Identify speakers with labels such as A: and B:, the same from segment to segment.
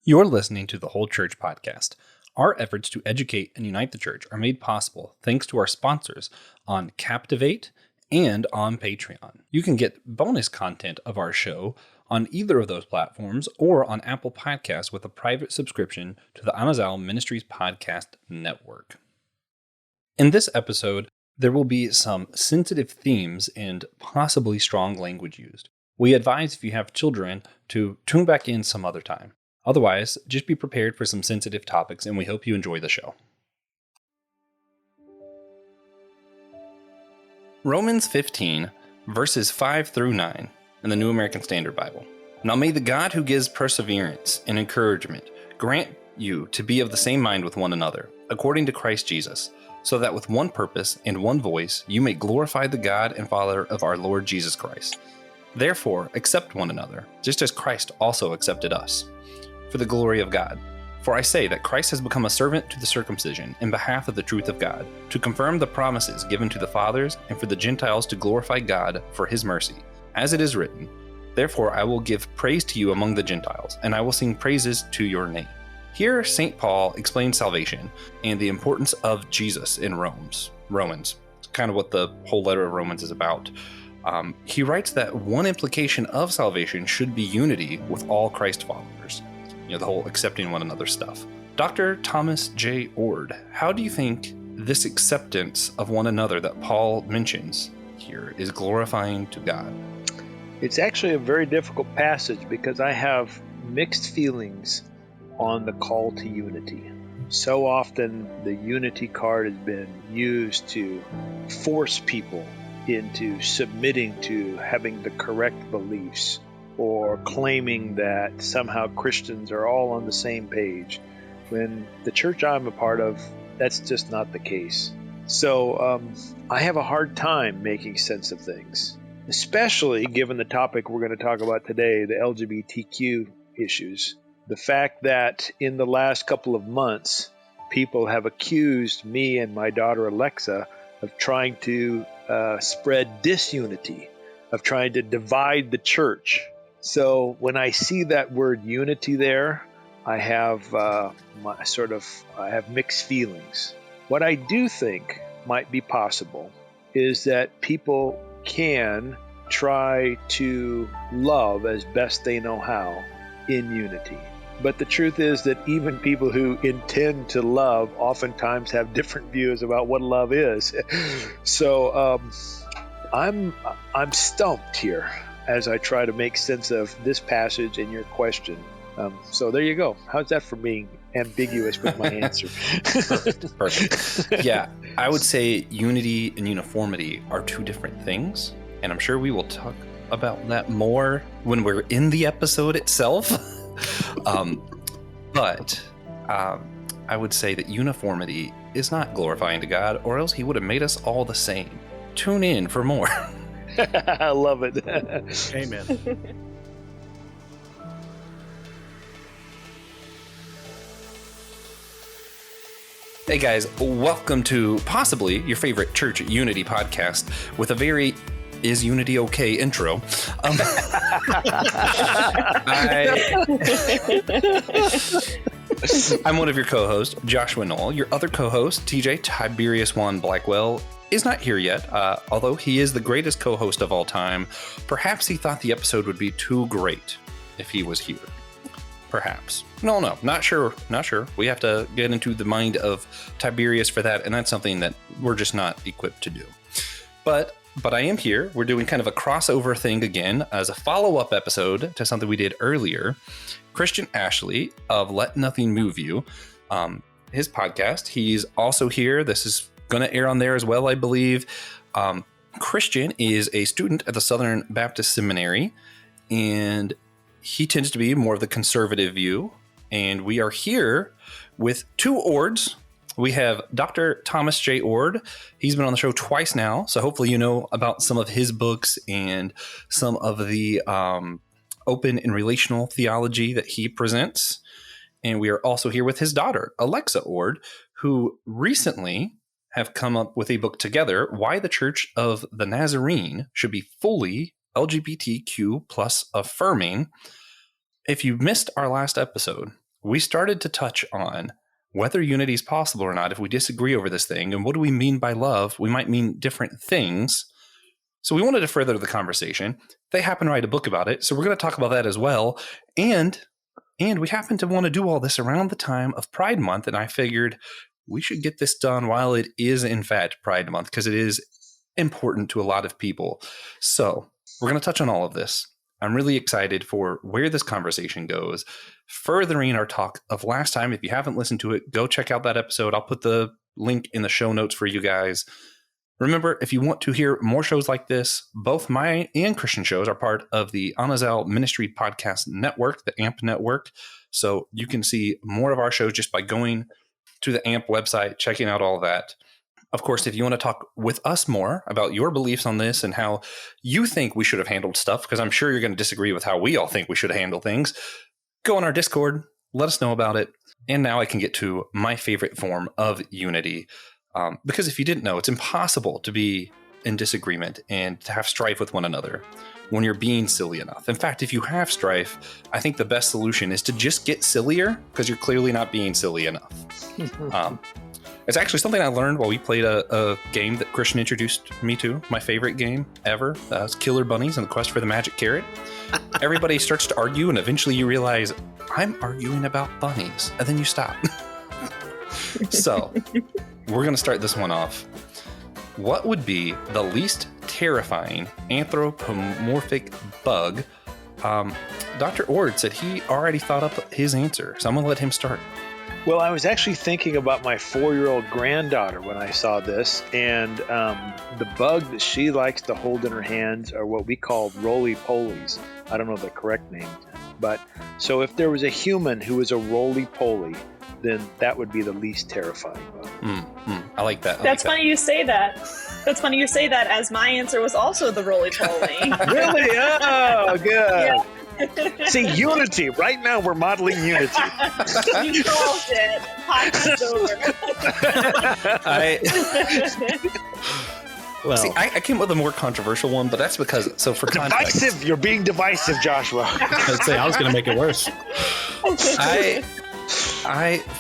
A: You're listening to the Whole Church Podcast. Our efforts to educate and unite the church are made possible thanks to our sponsors on Captivate and on Patreon. You can get bonus content of our show on either of those platforms or on Apple Podcasts with a private subscription to the Amazal Ministries Podcast Network. In this episode, there will be some sensitive themes and possibly strong language used. We advise if you have children to tune back in some other time. Otherwise, just be prepared for some sensitive topics, and we hope you enjoy the show. Romans 15, verses 5 through 9, in the New American Standard Bible. Now may the God who gives perseverance and encouragement grant you to be of the same mind with one another, according to Christ Jesus, so that with one purpose and one voice you may glorify the God and Father of our Lord Jesus Christ. Therefore, accept one another, just as Christ also accepted us, for the glory of God. For I say that Christ has become a servant to the circumcision in behalf of the truth of God, to confirm the promises given to the fathers, and for the Gentiles to glorify God for his mercy. As it is written, therefore I will give praise to you among the Gentiles, and I will sing praises to your name. Here St. Paul explains salvation and the importance of Jesus in Romans. It's kind of what the whole letter of Romans is about. He writes that one implication of salvation should be unity with all Christ followers. The whole accepting one another stuff. Dr. Thomas J. Oord, how do you think this acceptance of one another that Paul mentions here is glorifying to God?
B: It's actually a very difficult passage because I have mixed feelings on the call to unity. So often the unity card has been used to force people into submitting to having the correct beliefs, or claiming that somehow Christians are all on the same page, when the church I'm a part of, that's just not the case. So I have a hard time making sense of things, especially given the topic we're going to talk about today, the LGBTQ issues. The fact that in the last couple of months, people have accused me and my daughter Alexa of trying to spread disunity, of trying to divide the church. So when I see that word unity there, I have mixed feelings. What I do think might be possible is that people can try to love as best they know how in unity. But the truth is that even people who intend to love oftentimes have different views about what love is. So I'm stumped here as I try to make sense of this passage and your question. So there you go. How's that for being ambiguous with my answer?
A: Perfect. Yeah, I would say unity and uniformity are two different things, and I'm sure we will talk about that more when we're in the episode itself. But I would say that uniformity is not glorifying to God, or else he would have made us all the same. Tune in for more.
B: I love it.
C: Amen.
A: Hey guys, welcome to possibly your favorite church unity podcast with a very "Is Unity Okay" intro. I'm one of your co-hosts, Joshua Knoll. Your other co-host, TJ Tiberius Juan Blackwell, is not here yet, although he is the greatest co-host of all time. Perhaps he thought the episode would be too great if he was here. Perhaps. No, not sure. We have to get into the mind of Tiberius for that, and that's something that we're just not equipped to do. But I am here. We're doing kind of a crossover thing again as a follow-up episode to something we did earlier. Christian Ashley of Let Nothing Move You, his podcast. He's also here. This is going to air on there as well, I believe. Christian is a student at the Southern Baptist Seminary, and he tends to be more of the conservative view. And we are here with two Oords. We have Dr. Thomas J. Oord. He's been on the show twice now, so hopefully you know about some of his books and some of the open and relational theology that he presents. And we are also here with his daughter, Alexa Oord, who recently have come up with a book together, Why the Church of the Nazarene Should Be Fully LGBTQ plus Affirming. If you missed our last episode, we started to touch on whether unity is possible or not if we disagree over this thing. And what do we mean by love? We might mean different things. So we wanted to further the conversation. They happen to write a book about it, so we're going to talk about that as well. And we happen to want to do all this around the time of Pride Month, and I figured we should get this done while it is, in fact, Pride Month, because it is important to a lot of people. So we're going to touch on all of this. I'm really excited for where this conversation goes, furthering our talk of last time. If you haven't listened to it, go check out that episode. I'll put the link in the show notes for you guys. Remember, if you want to hear more shows like this, both my and Christian shows are part of the Anazal Ministry Podcast Network, the AMP Network. So you can see more of our shows just by going to the AMP website, checking out all of that. Of course, if you want to talk with us more about your beliefs on this and how you think we should have handled stuff, because I'm sure you're going to disagree with how we all think we should handle things, go on our Discord, let us know about it. And now I can get to my favorite form of unity. Because if you didn't know, it's impossible to be in disagreement and to have strife with one another when you're being silly enough. In fact, if you have strife, I think the best solution is to just get sillier because you're clearly not being silly enough. It's actually something I learned while we played a game that Christian introduced me to, my favorite game ever. It's Killer Bunnies and the Quest for the Magic Carrot. Everybody starts to argue, and eventually you realize, I'm arguing about bunnies. And then you stop. So we're going to start this one off. What would be the least terrifying anthropomorphic bug? Dr. Oord said he already thought up his answer, so I'm going to let him start.
B: Well, I was actually thinking about my 4-year-old granddaughter when I saw this, and the bug that she likes to hold in her hands are what we call roly-polies. I don't know the correct name, but so if there was a human who was a roly-poly, then that would be the least terrifying bug.
A: I like that.
D: That's funny you say that. That's funny you say that, as my answer was also the roly-poly.
B: Really? Oh, good.
D: Yeah.
B: See, unity. Right now, we're modeling unity.
D: You solved it. Podcast over.
A: Well, see, I came up with a more controversial one, but that's because, so for context.
B: Divisive. You're being divisive, Joshua.
C: I was going to make it worse.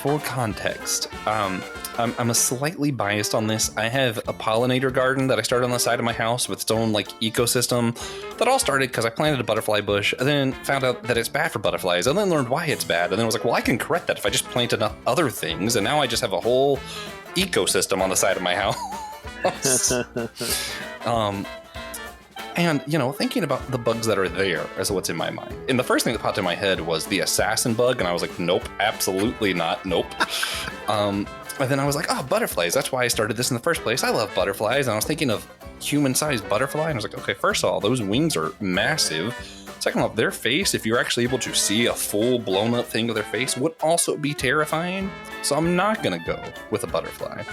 A: For context, I'm a slightly biased on this. I have a pollinator garden that I started on the side of my house with its own ecosystem that all started because I planted a butterfly bush and then found out that it's bad for butterflies and then learned why it's bad. And then I was like, well, I can correct that if I just plant enough other things. And now I just have a whole ecosystem on the side of my house. And, thinking about the bugs that are there is what's in my mind. And the first thing that popped in my head was the assassin bug. And I was like, nope, absolutely not. Nope. And then I was like, oh, butterflies. That's why I started this in the first place. I love butterflies. And I was thinking of human-sized butterfly. And I was like, okay, first of all, those wings are massive. Second of all, their face, if you're actually able to see a full blown-up thing of their face, would also be terrifying. So I'm not going to go with a butterfly.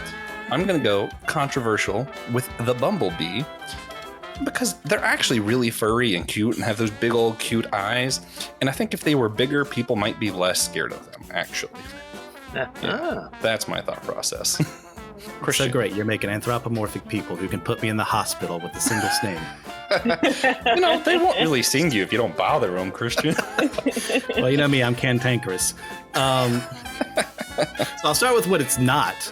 A: I'm going to go controversial with the bumblebee, because they're actually really furry and cute and have those big old cute eyes. And I think if they were bigger, people might be less scared of them, actually. Yeah, that's my thought process.
C: So great. You're making anthropomorphic people who can put me in the hospital with a single sting.
A: They won't really sting you if you don't bother them, Christian.
C: Well, you know me, I'm cantankerous. So I'll start with what it's not.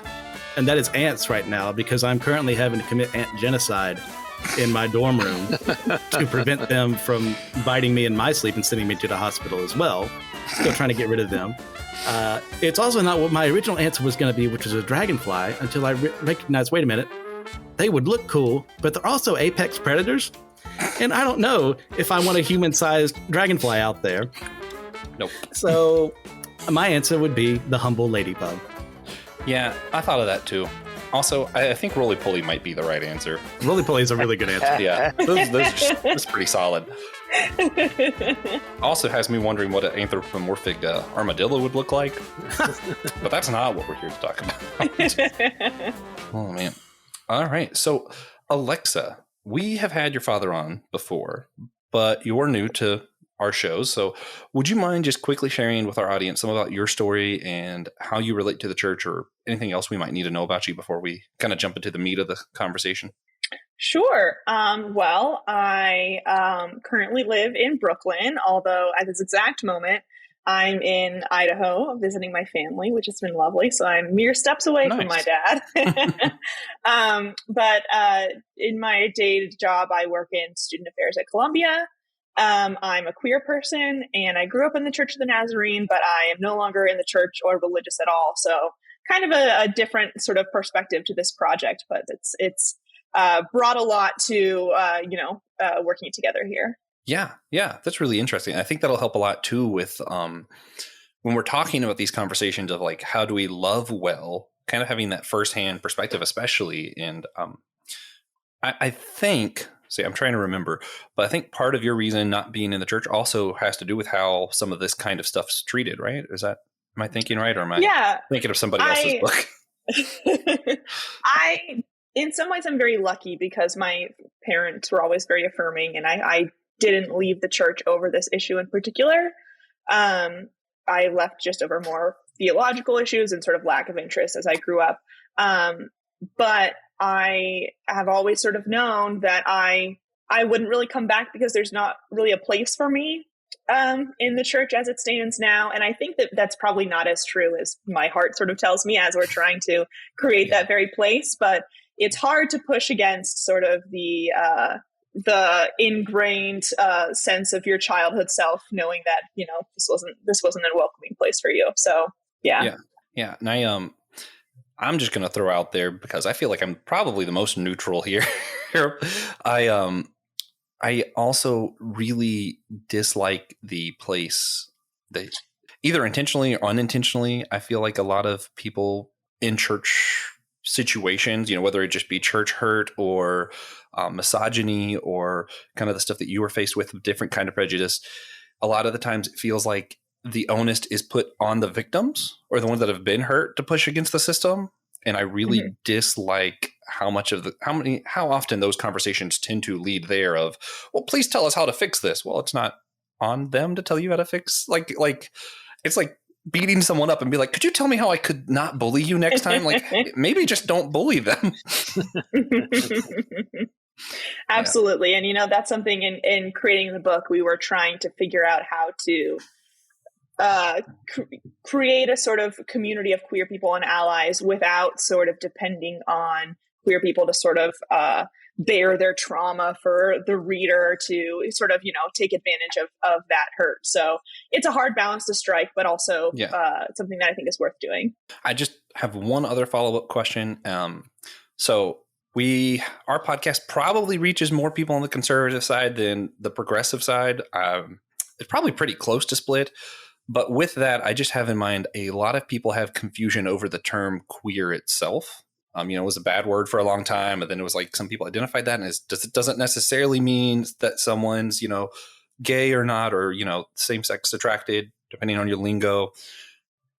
C: And that is ants right now, because I'm currently having to commit ant genocide in my dorm room to prevent them from biting me in my sleep and sending me to the hospital as well. Still trying to get rid of them. It's also not what my original answer was going to be, which was a dragonfly, until I recognized, wait a minute, they would look cool, but they're also apex predators. And I don't know if I want a human-sized dragonfly out there.
A: Nope.
C: So my answer would be the humble ladybug.
A: Yeah, I thought of that too. Also, I think roly-poly might be the right answer.
C: Roly-poly is a really good answer.
A: Yeah, that's pretty solid. Also has me wondering what an anthropomorphic armadillo would look like. But that's not what we're here to talk about. Oh, man. All right. So, Alexa, we have had your father on before, but you're new to our shows. So would you mind just quickly sharing with our audience some about your story and how you relate to the church, or anything else we might need to know about you before we kind of jump into the meat of the conversation?
D: Sure. Well, I currently live in Brooklyn, although at this exact moment, I'm in Idaho visiting my family, which has been lovely. So I'm mere steps away from my dad. But in my day job, I work in student affairs at Columbia. I'm a queer person, and I grew up in the Church of the Nazarene, but I am no longer in the church or religious at all. So kind of a different sort of perspective to this project, but it's brought a lot to, working together here.
A: Yeah, that's really interesting. I think that'll help a lot too with when we're talking about these conversations of like, how do we love well, kind of having that firsthand perspective, especially. And I think, I'm trying to remember, but I think part of your reason not being in the church also has to do with how some of this kind of stuff's treated, right? Am I thinking right, or am I thinking of somebody else's book?
D: In some ways, I'm very lucky because my parents were always very affirming, and I didn't leave the church over this issue in particular. I left just over more theological issues and sort of lack of interest as I grew up. But I have always sort of known that I wouldn't really come back because there's not really a place for me in the church as it stands now. And I think that that's probably not as true as my heart sort of tells me as we're trying to create that very place. But it's hard to push against sort of the ingrained sense of your childhood self, knowing that, this wasn't a welcoming place for you. So, yeah.
A: And I'm just going to throw out there, because I feel like I'm probably the most neutral here. I also really dislike the place that, either intentionally or unintentionally, I feel like a lot of people in church situations, whether it just be church hurt or misogyny or kind of the stuff that you were faced with different kind of prejudice, a lot of the times it feels like the onus is put on the victims or the ones that have been hurt to push against the system. And I really dislike how often those conversations tend to lead there of, well, please tell us how to fix this. Well, it's not on them to tell you how to fix. Like it's like beating someone up and be like, could you tell me how I could not bully you next time? Like, maybe just don't bully them.
D: Absolutely. And, that's something in creating the book, we were trying to figure out how to create a sort of community of queer people and allies without sort of depending on queer people to sort of bear their trauma for the reader to sort of, take advantage of that hurt. So it's a hard balance to strike, but also something that I think is worth doing. I
A: just have one other follow-up question. So our podcast probably reaches more people on the conservative side than the progressive side. It's probably pretty close to split. But with that, I just have in mind a lot of people have confusion over the term queer itself. It was a bad word for a long time, and then it was like some people identified that, and it doesn't necessarily mean that someone's, gay or not, or, same-sex attracted, depending on your lingo.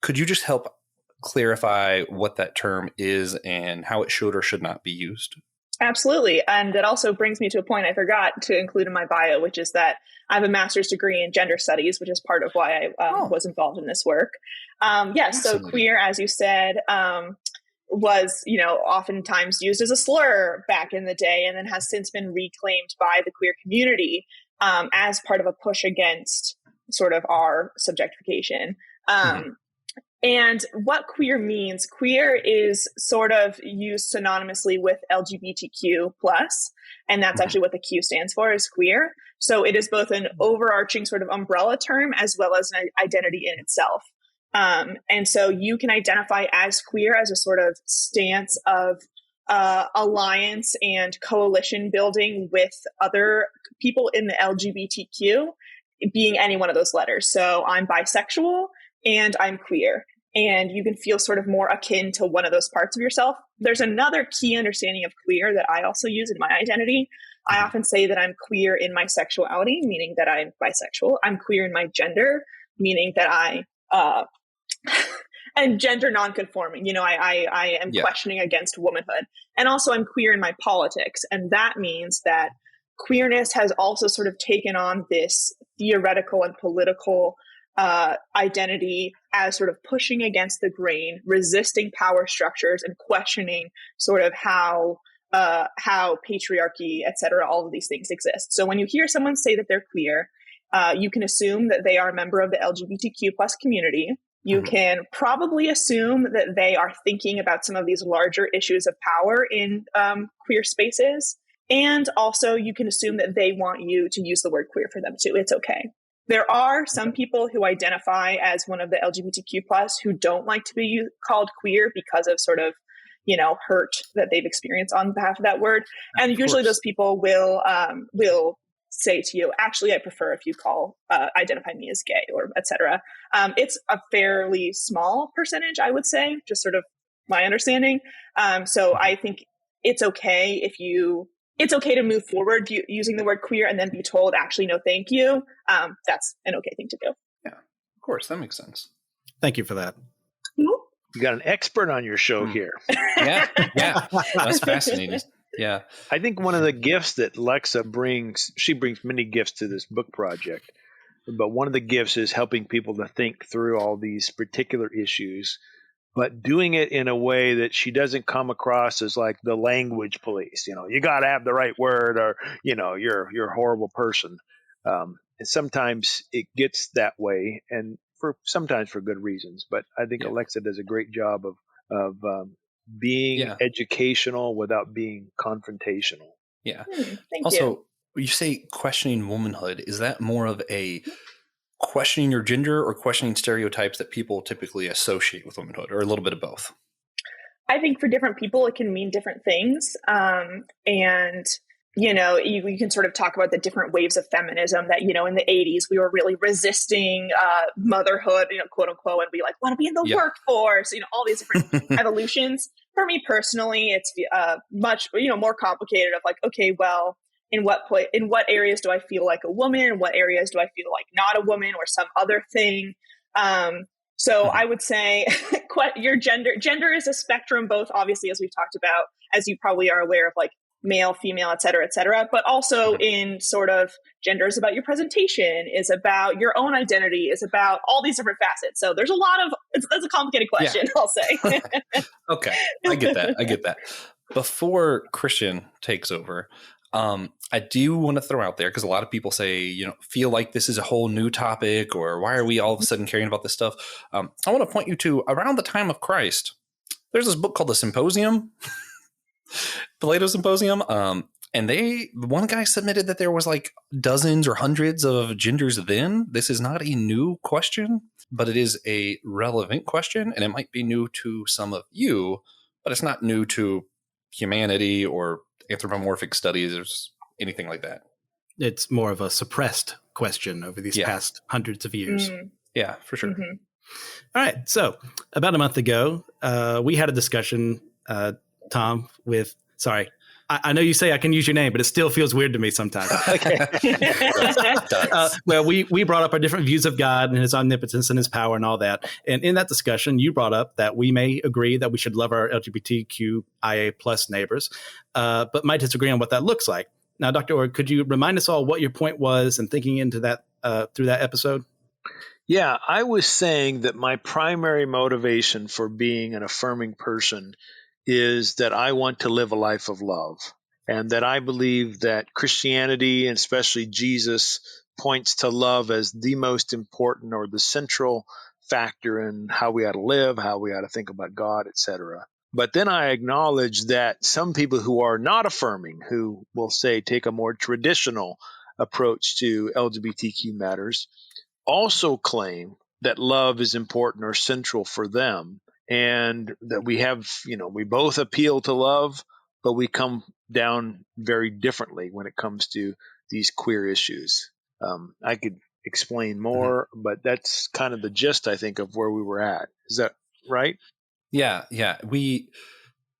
A: Could you just help clarify what that term is and how it should or should not be used?
D: Absolutely. And that also brings me to a point I forgot to include in my bio, which is that I have a master's degree in gender studies, which is part of why I was involved in this work. So queer, as you said, was, oftentimes used as a slur back in the day, and then has since been reclaimed by the queer community as part of a push against sort of our subjectification. And what queer means, queer is sort of used synonymously with LGBTQ+, and that's actually what the Q stands for, is queer. So it is both an overarching sort of umbrella term as well as an identity in itself. And so you can identify as queer as a sort of stance of alliance and coalition building with other people in the LGBTQ, being any one of those letters. So I'm bisexual and I'm queer. And you can feel sort of more akin to one of those parts of yourself. There's another key understanding of queer that I also use in my identity. I often say that I'm queer in my sexuality, meaning that I'm bisexual. I'm queer in my gender, meaning that I and gender nonconforming. I am questioning against womanhood. And also I'm queer in my politics. And that means that queerness has also sort of taken on this theoretical and political identity as sort of pushing against the grain, resisting power structures, and questioning sort of how patriarchy, et cetera, all of these things exist. So when you hear someone say that they're queer, You can assume that they are a member of the LGBTQ plus community. You can probably assume that they are thinking about some of these larger issues of power in queer spaces. And also you can assume that they want you to use the word queer for them too. It's okay. There are some people who identify as one of the LGBTQ plus who don't like to be called queer because of sort of, hurt that they've experienced on behalf of that word. And usually those people will say to you, actually, I prefer if you identify me as gay or etc. It's a fairly small percentage, I would say, just sort of my understanding. So I think it's okay it's okay to move forward using the word queer and then be told, actually, no, thank you. That's an okay thing to do.
A: Yeah, of course. That makes sense.
C: Thank you for that.
B: You got an expert on your show here.
A: Yeah. That's fascinating. Yeah.
B: I think one of the gifts that Lexa brings many gifts to this book project, but one of the gifts is helping people to think through all these particular issues, but doing it in a way that she doesn't come across as like the language police. You got to have the right word, or you're a horrible person. And sometimes it gets that way, and sometimes for good reasons. But I think Alexa does a great job of being educational without being confrontational.
A: Yeah.
D: Thank you.
A: You say questioning womanhood. Is that more of a questioning your gender or questioning stereotypes that people typically associate with womanhood, or a little bit of both?
D: I think for different people, it can mean different things. And you can sort of talk about the different waves of feminism that, in the 80s, we were really resisting motherhood, quote unquote, and we want to be in the workforce, all these different evolutions. For me personally, it's much, more complicated of okay, well, in what areas do I feel like a woman? In what areas do I feel like not a woman or some other thing? So I would say your gender is a spectrum, both obviously, as we've talked about, as you probably are aware of, male, female, et cetera, but also in sort of gender is about your presentation, is about your own identity, is about all these different facets. So there's that's a complicated question, I'll say.
A: Okay. I get that. Before Christian takes over, I do want to throw out there, because a lot of people say, feel like this is a whole new topic, or why are we all of a sudden caring about this stuff? I want to point you to around the time of Christ. There's this book called The Symposium. Plato Symposium, and one guy submitted that there was dozens or hundreds of genders then. This is not a new question, but it is a relevant question, and it might be new to some of you, but it's not new to humanity or anthropomorphic studies or anything like that.
C: It's more of a suppressed question over these past hundreds of years.
A: Yeah, for sure.
C: All right, so about a month ago, we had a discussion, Tom, I know you say I can use your name, but it still feels weird to me sometimes. Well, we brought up our different views of God and his omnipotence and his power and all that. And in that discussion, you brought up that we may agree that we should love our LGBTQIA plus neighbors, but might disagree on what that looks like. Now, Dr. Oord, could you remind us all what your point was and thinking into that through that episode?
B: Yeah, I was saying that my primary motivation for being an affirming person is that I want to live a life of love, and that I believe that Christianity, and especially Jesus, points to love as the most important or the central factor in how we ought to live, how we ought to think about God, etc. But then I acknowledge that some people who are not affirming, who will say take a more traditional approach to LGBTQ matters, also claim that love is important or central for them. And that we both appeal to love, but we come down very differently when it comes to these queer issues. I could explain more, but that's kind of the gist, I think, of where we were at. Is that right?
A: Yeah. We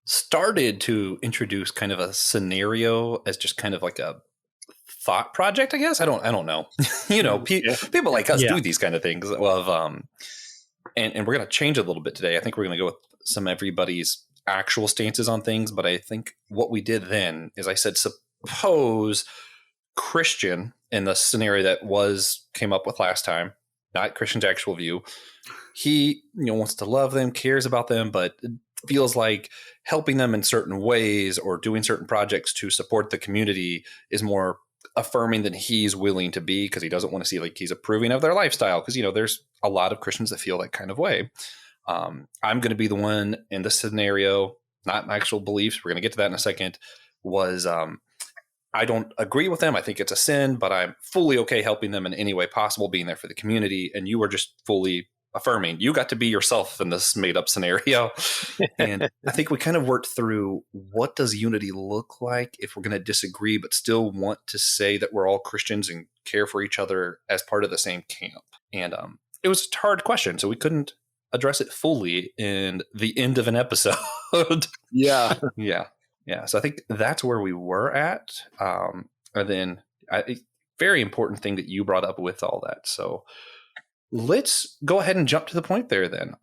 A: started to introduce kind of a scenario as just kind of like a thought project, I guess. I don't know. People like us do these kind of things of And we're going to change a little bit today. I think we're going to go with some everybody's actual stances on things. But I think what we did then is I said, suppose Christian, in the scenario that came up with last time, not Christian's actual view, he wants to love them, cares about them, but feels like helping them in certain ways or doing certain projects to support the community is more affirming than he's willing to be, because he doesn't want to see like he's approving of their lifestyle. Because, there's a lot of Christians that feel that kind of way. I'm going to be the one in this scenario, not my actual beliefs, we're going to get to that in a second, was I don't agree with them. I think it's a sin, but I'm fully okay helping them in any way possible, being there for the community. And you were just fully affirming. You got to be yourself in this made up scenario. And I think we kind of worked through, what does unity look like if we're going to disagree, but still want to say that we're all Christians and care for each other as part of the same camp. And it was a hard question, so we couldn't address it fully in the end of an episode.
B: Yeah.
A: Yeah. So I think that's where we were at. And then very important thing that you brought up with all that. So let's go ahead and jump to the point there then.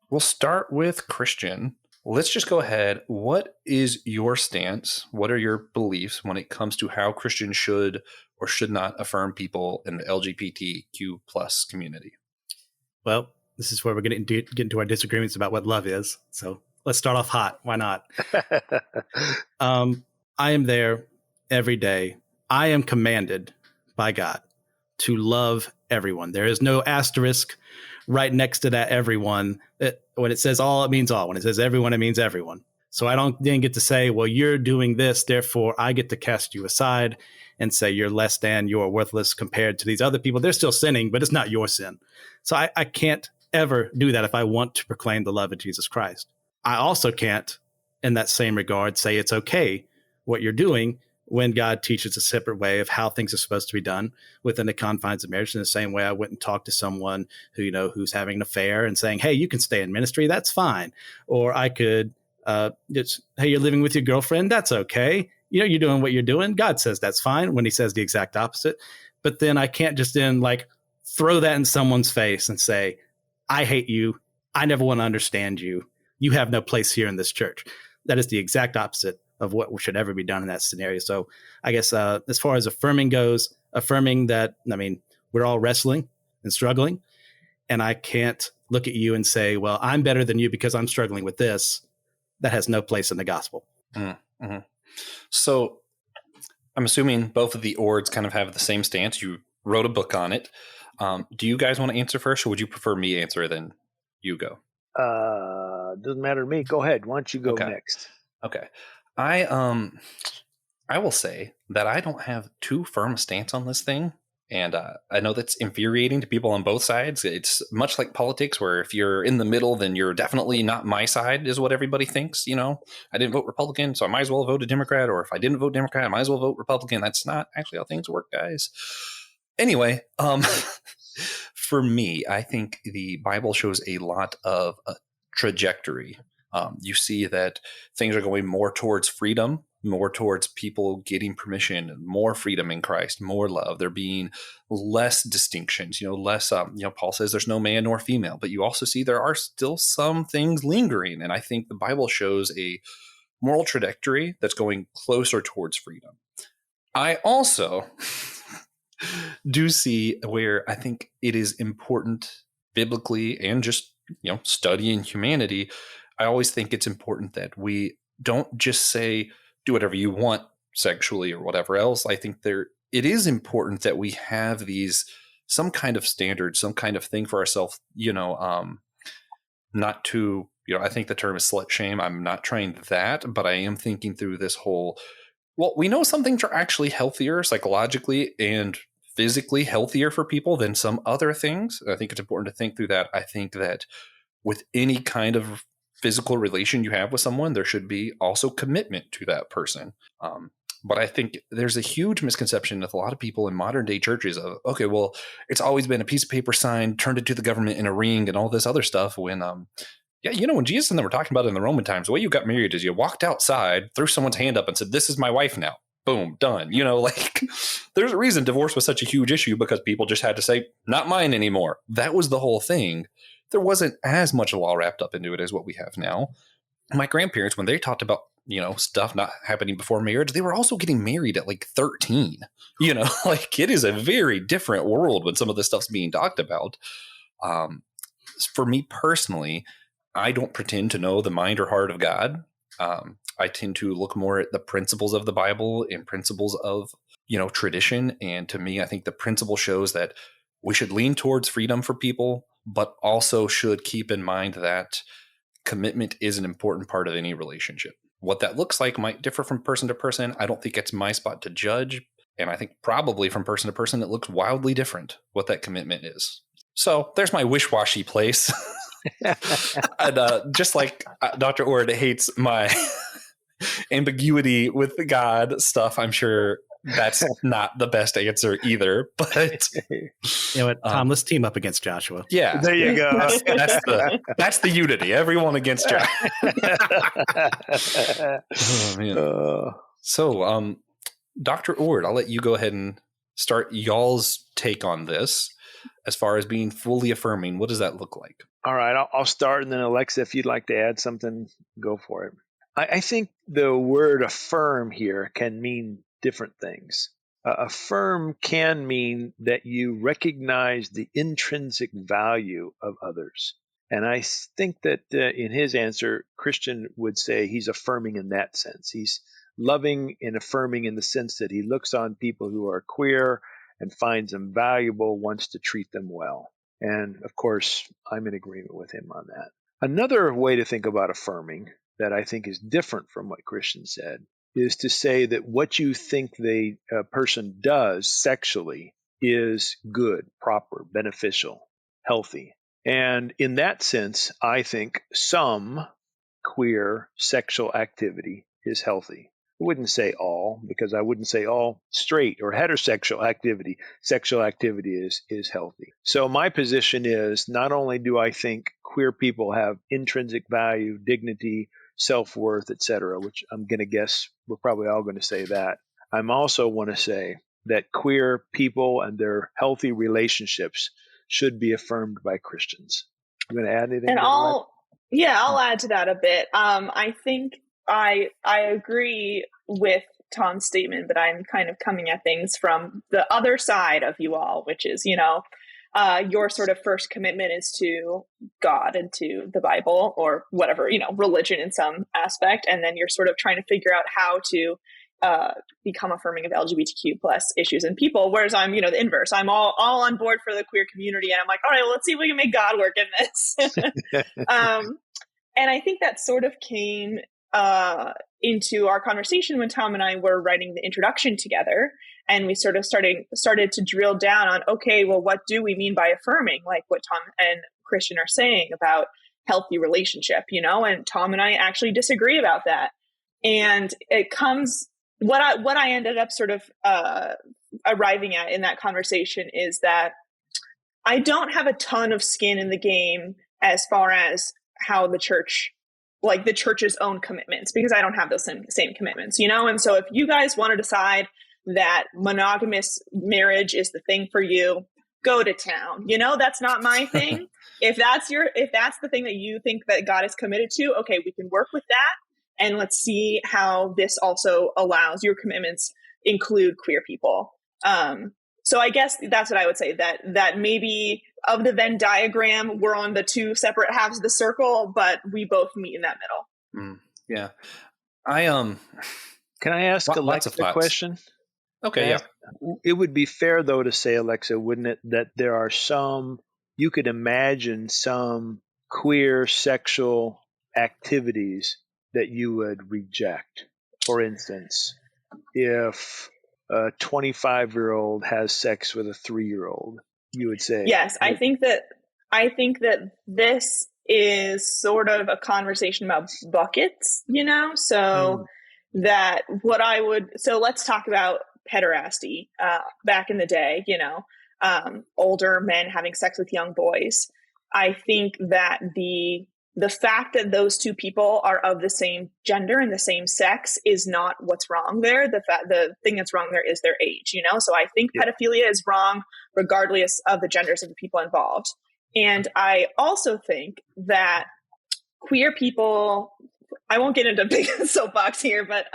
A: We'll start with Christian. Let's just go ahead. What is your stance? What are your beliefs when it comes to how Christians should or should not affirm people in the LGBTQ plus community?
C: Well, this is where we're going to get into our disagreements about what love is. So let's start off hot. Why not? I am there every day. I am commanded by God to love everyone. There is no asterisk right next to that everyone. When it says all, it means all. When it says everyone, it means everyone. So I don't then get to say, well, you're doing this, therefore I get to cast you aside and say you're less than, you're worthless compared to these other people. They're still sinning, but it's not your sin. So I can't ever do that if I want to proclaim the love of Jesus Christ. I also can't, in that same regard, say it's okay what you're doing when God teaches a separate way of how things are supposed to be done within the confines of marriage. In the same way I wouldn't talk to someone who, who's having an affair and saying, hey, you can stay in ministry. That's fine. Or I could just, hey, you're living with your girlfriend. That's okay. You're doing what you're doing. God says that's fine, when he says the exact opposite. But then I can't just then throw that in someone's face and say, I hate you. I never want to understand you. You have no place here in this church. That is the exact opposite of what should ever be done in that scenario. So I guess as far as affirming goes, affirming that, we're all wrestling and struggling, and I can't look at you and say, well, I'm better than you because I'm struggling with this. That has no place in the gospel.
A: Mm-hmm. So I'm assuming both of the Oords kind of have the same stance. You wrote a book on it. Do you guys want to answer first, or would you prefer me answer, then you go?
B: Doesn't matter to me. Go ahead. Why don't you go next?
A: Okay. I will say that I don't have too firm a stance on this thing. And I know that's infuriating to people on both sides. It's much like politics, where if you're in the middle, then you're definitely not my side, is what everybody thinks. I didn't vote Republican, so I might as well vote a Democrat. Or if I didn't vote Democrat, I might as well vote Republican. That's not actually how things work, guys. Anyway, for me, I think the Bible shows a lot of trajectory. You see that things are going more towards freedom, more towards people getting permission, more freedom in Christ, more love. There being less distinctions, less, Paul says there's no man nor female, but you also see there are still some things lingering. And I think the Bible shows a moral trajectory that's going closer towards freedom. I also do see where I think it is important biblically and just, studying humanity. I always think it's important that we don't just say, do whatever you want sexually or whatever else. I think it is important that we have some kind of standard, some kind of thing for ourselves, not to, I think the term is slut shame. I'm not trying that, but I am thinking through this whole, well, we know some things are actually healthier psychologically and physically healthier for people than some other things. I think it's important to think through that. I think that with any kind of physical relation you have with someone, there should be also commitment to that person. But I think there's a huge misconception with a lot of people in modern day churches of, okay, well, it's always been a piece of paper signed, turned into the government in a ring and all this other stuff. When, when Jesus and them were talking about it in the Roman times, the way you got married is you walked outside, threw someone's hand up and said, this is my wife now. Boom, done. There's a reason divorce was such a huge issue, because people just had to say, not mine anymore. That was the whole thing. There wasn't as much law wrapped up into it as what we have now. My grandparents, when they talked about, stuff not happening before marriage, they were also getting married at 13. It is a very different world when some of this stuff's being talked about. For me personally, I don't pretend to know the mind or heart of God. I tend to look more at the principles of the Bible and principles of tradition. And to me, I think the principle shows that we should lean towards freedom for people, but also should keep in mind that commitment is an important part of any relationship. What that looks like might differ from person to person. I don't think it's my spot to judge. And I think probably from person to person, it looks wildly different what that commitment is. So there's my wish-washy place. And just like Dr. Oord hates my ambiguity with the God stuff, I'm sure that's not the best answer either. But
C: you know what, Tom, let's team up against Joshua.
A: Yeah,
B: there you go.
A: That's the unity. Everyone against Joshua. Oh, man. So, Dr. Oord, I'll let you go ahead and start y'all's take on this. As far as being fully affirming, what does that look like?
B: All right, I'll start, and then Alexa, if you'd like to add something, go for it. I think the word affirm here can mean different things. Affirm can mean that you recognize the intrinsic value of others. And I think that in his answer, Christian would say he's affirming in that sense. He's loving and affirming in the sense that he looks on people who are queer and finds them valuable, wants to treat them well. And of course, I'm in agreement with him on that. Another way to think about affirming that I think is different from what Christian said is to say that what you think a person does sexually is good, proper, beneficial, healthy. And in that sense, I think some queer sexual activity is healthy. I wouldn't say all, because I wouldn't say all straight or heterosexual activity. Sexual activity is healthy. So my position is not only do I think queer people have intrinsic value, dignity, self-worth, etc., which I'm going to guess we're probably all going to say that. I'm also want to say that queer people and their healthy relationships should be affirmed by Christians. You going to add anything?
D: And I'll add to that a bit. I think I agree with Tom's statement, but I'm kind of coming at things from the other side of you all, which is, your sort of first commitment is to God and to the Bible or whatever, religion in some aspect. And then you're sort of trying to figure out how to become affirming of LGBTQ plus issues and people. Whereas I'm, the inverse. I'm all on board for the queer community. And I'm like, all right, well, let's see if we can make God work in this. And I think that sort of came into our conversation when Tom and I were writing the introduction together. And we sort of started to drill down on, okay, well, what do we mean by affirming? Like what Tom and Christian are saying about healthy relationship, and Tom and I actually disagree about that. And it comes, what I ended up sort of arriving at in that conversation is that I don't have a ton of skin in the game as far as how the church, like the church's own commitments, because I don't have those same commitments, And so if you guys want to decide that monogamous marriage is the thing for you, go to town. That's not my thing. If that's the thing that you think that God is committed to, okay, we can work with that. And let's see how this also allows your commitments include queer people. So I guess that's what I would say, that maybe of the Venn diagram, we're on the two separate halves of the circle, but we both meet in that middle.
A: Yeah.
B: Can I ask Alexa a question?
A: Okay, yeah.
B: It would be fair, though, to say, Alexa, wouldn't it, that there are you could imagine some queer sexual activities that you would reject. For instance, if a 25-year-old has sex with a 3-year-old, you would say.
D: Yes, I think that this is sort of a conversation about buckets, so that so let's talk about pederasty back in the day, older men having sex with young boys. I think that the fact that those two people are of the same gender and the same sex is not what's wrong there. The thing that's wrong there is their age, So I think pedophilia is wrong regardless of the genders of the people involved. And I also think that queer people, I won't get into big soapbox here, but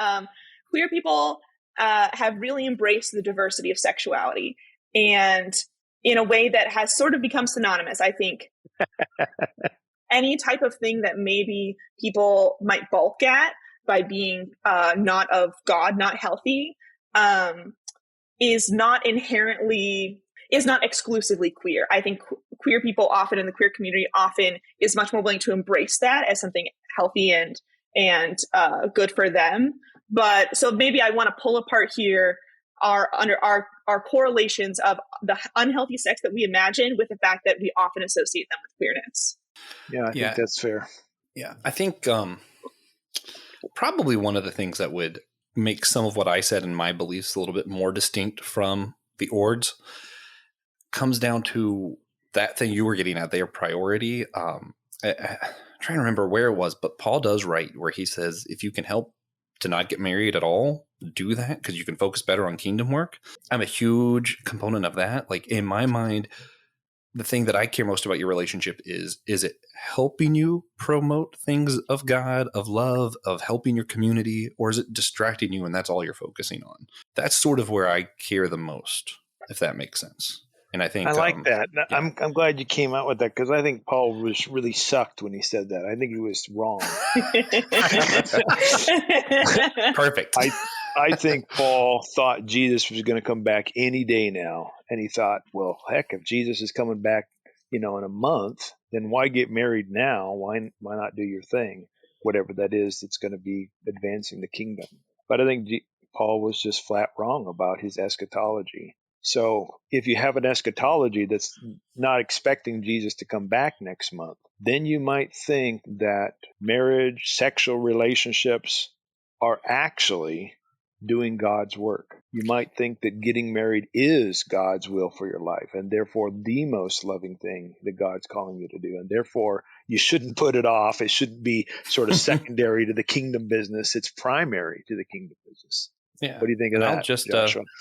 D: queer people have really embraced the diversity of sexuality, and in a way that has sort of become synonymous. I think any type of thing that maybe people might balk at by being not of God, not healthy, is not exclusively queer. I think queer people often in the queer community often is much more willing to embrace that as something healthy and good for them. But so maybe I want to pull apart here our correlations of the unhealthy sex that we imagine with the fact that we often associate them with queerness.
B: Yeah, I think that's fair.
A: Yeah, I think probably one of the things that would make some of what I said and my beliefs a little bit more distinct from the Oords comes down to that thing you were getting at, their priority. I'm trying to remember where it was, but Paul does write where he says, if you can help to not get married at all, do that because you can focus better on kingdom work. I'm a huge component of that. Like in my mind, the thing that I care most about your relationship is it helping you promote things of God, of love, of helping your community, or is it distracting you and that's all you're focusing on? That's sort of where I care the most, if that makes sense. And I think
B: I like that.
A: Yeah.
B: I'm glad you came out with that because I think Paul was really sucked when he said that. I think he was wrong.
A: Perfect.
B: I think Paul thought Jesus was going to come back any day now. And he thought, well, heck, if Jesus is coming back, in a month, then why get married now? Why not do your thing? Whatever that is that's going to be advancing the kingdom. But I think Paul was just flat wrong about his eschatology. So if you have an eschatology that's not expecting Jesus to come back next month, then you might think that marriage, sexual relationships are actually doing God's work. You might think that getting married is God's will for your life and therefore the most loving thing that God's calling you to do. And therefore you shouldn't put it off. It shouldn't be sort of secondary to the kingdom business. It's primary to the kingdom business.
A: Yeah.
B: What do you think of that?
A: I'll just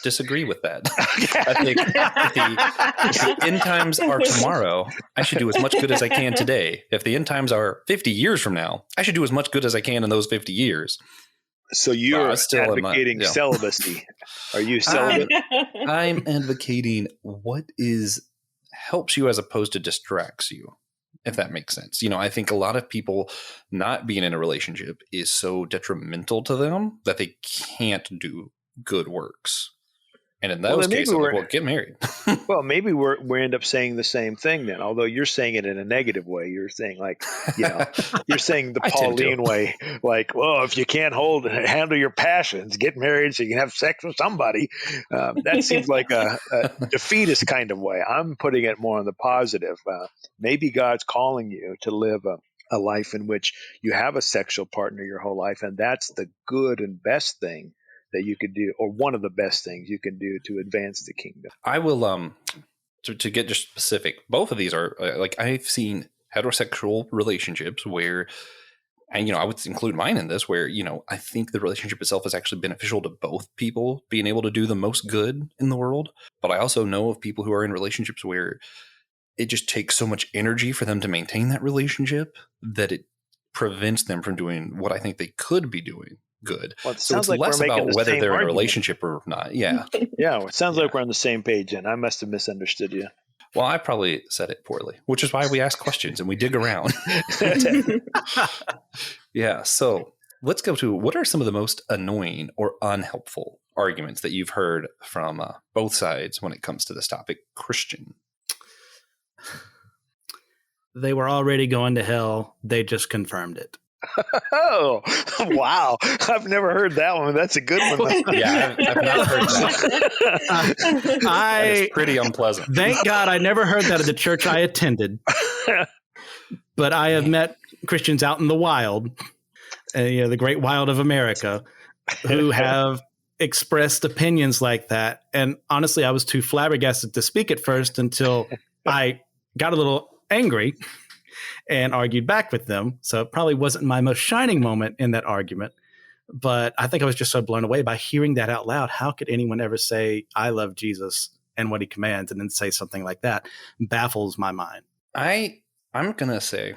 A: disagree with that. I think if the end times are tomorrow, I should do as much good as I can today. If the end times are 50 years from now, I should do as much good as I can in those 50 years.
B: So you're advocating celibacy. Are you celibate?
A: I'm advocating what helps you as opposed to distracts you, if that makes sense. I think a lot of people not being in a relationship is so detrimental to them that they can't do good works. And in those cases, get married.
B: Well, maybe we end up saying the same thing then, although you're saying it in a negative way. You're saying you're saying the Pauline way, like, well, if you can't handle your passions, get married so you can have sex with somebody. That seems like a defeatist kind of way. I'm putting it more on the positive. Maybe God's calling you to live a life in which you have a sexual partner your whole life, and that's the good and best thing that you could do, or one of the best things you can do to advance the kingdom.
A: I will, to get just specific, both of these are, like, I've seen heterosexual relationships where, and, I would include mine in this, where, I think the relationship itself is actually beneficial to both people being able to do the most good in the world. But I also know of people who are in relationships where it just takes so much energy for them to maintain that relationship that it prevents them from doing what I think they could be doing good.
B: Well,
A: so it's like less about whether they're in a relationship or not. Yeah.
B: Yeah. Well, it sounds like we're on the same page, and I must have misunderstood you.
A: Well, I probably said it poorly, which is why we ask questions and we dig around. Yeah. So let's go to, what are some of the most annoying or unhelpful arguments that you've heard from both sides when it comes to this topic? Christian.
C: They were already going to hell. They just confirmed it.
B: Oh, wow. I've never heard that one. That's a good one.
A: Yeah, I've not heard that. That is pretty unpleasant.
C: Thank God I never heard that at the church I attended. But I have met Christians out in the wild, the great wild of America, who have expressed opinions like that. And honestly, I was too flabbergasted to speak at first until I got a little angry and argued back with them. So it probably wasn't my most shining moment in that argument. But I think I was just so blown away by hearing that out loud. How could anyone ever say, I love Jesus and what he commands, and then say something like that? Baffles my mind.
A: I'm going to say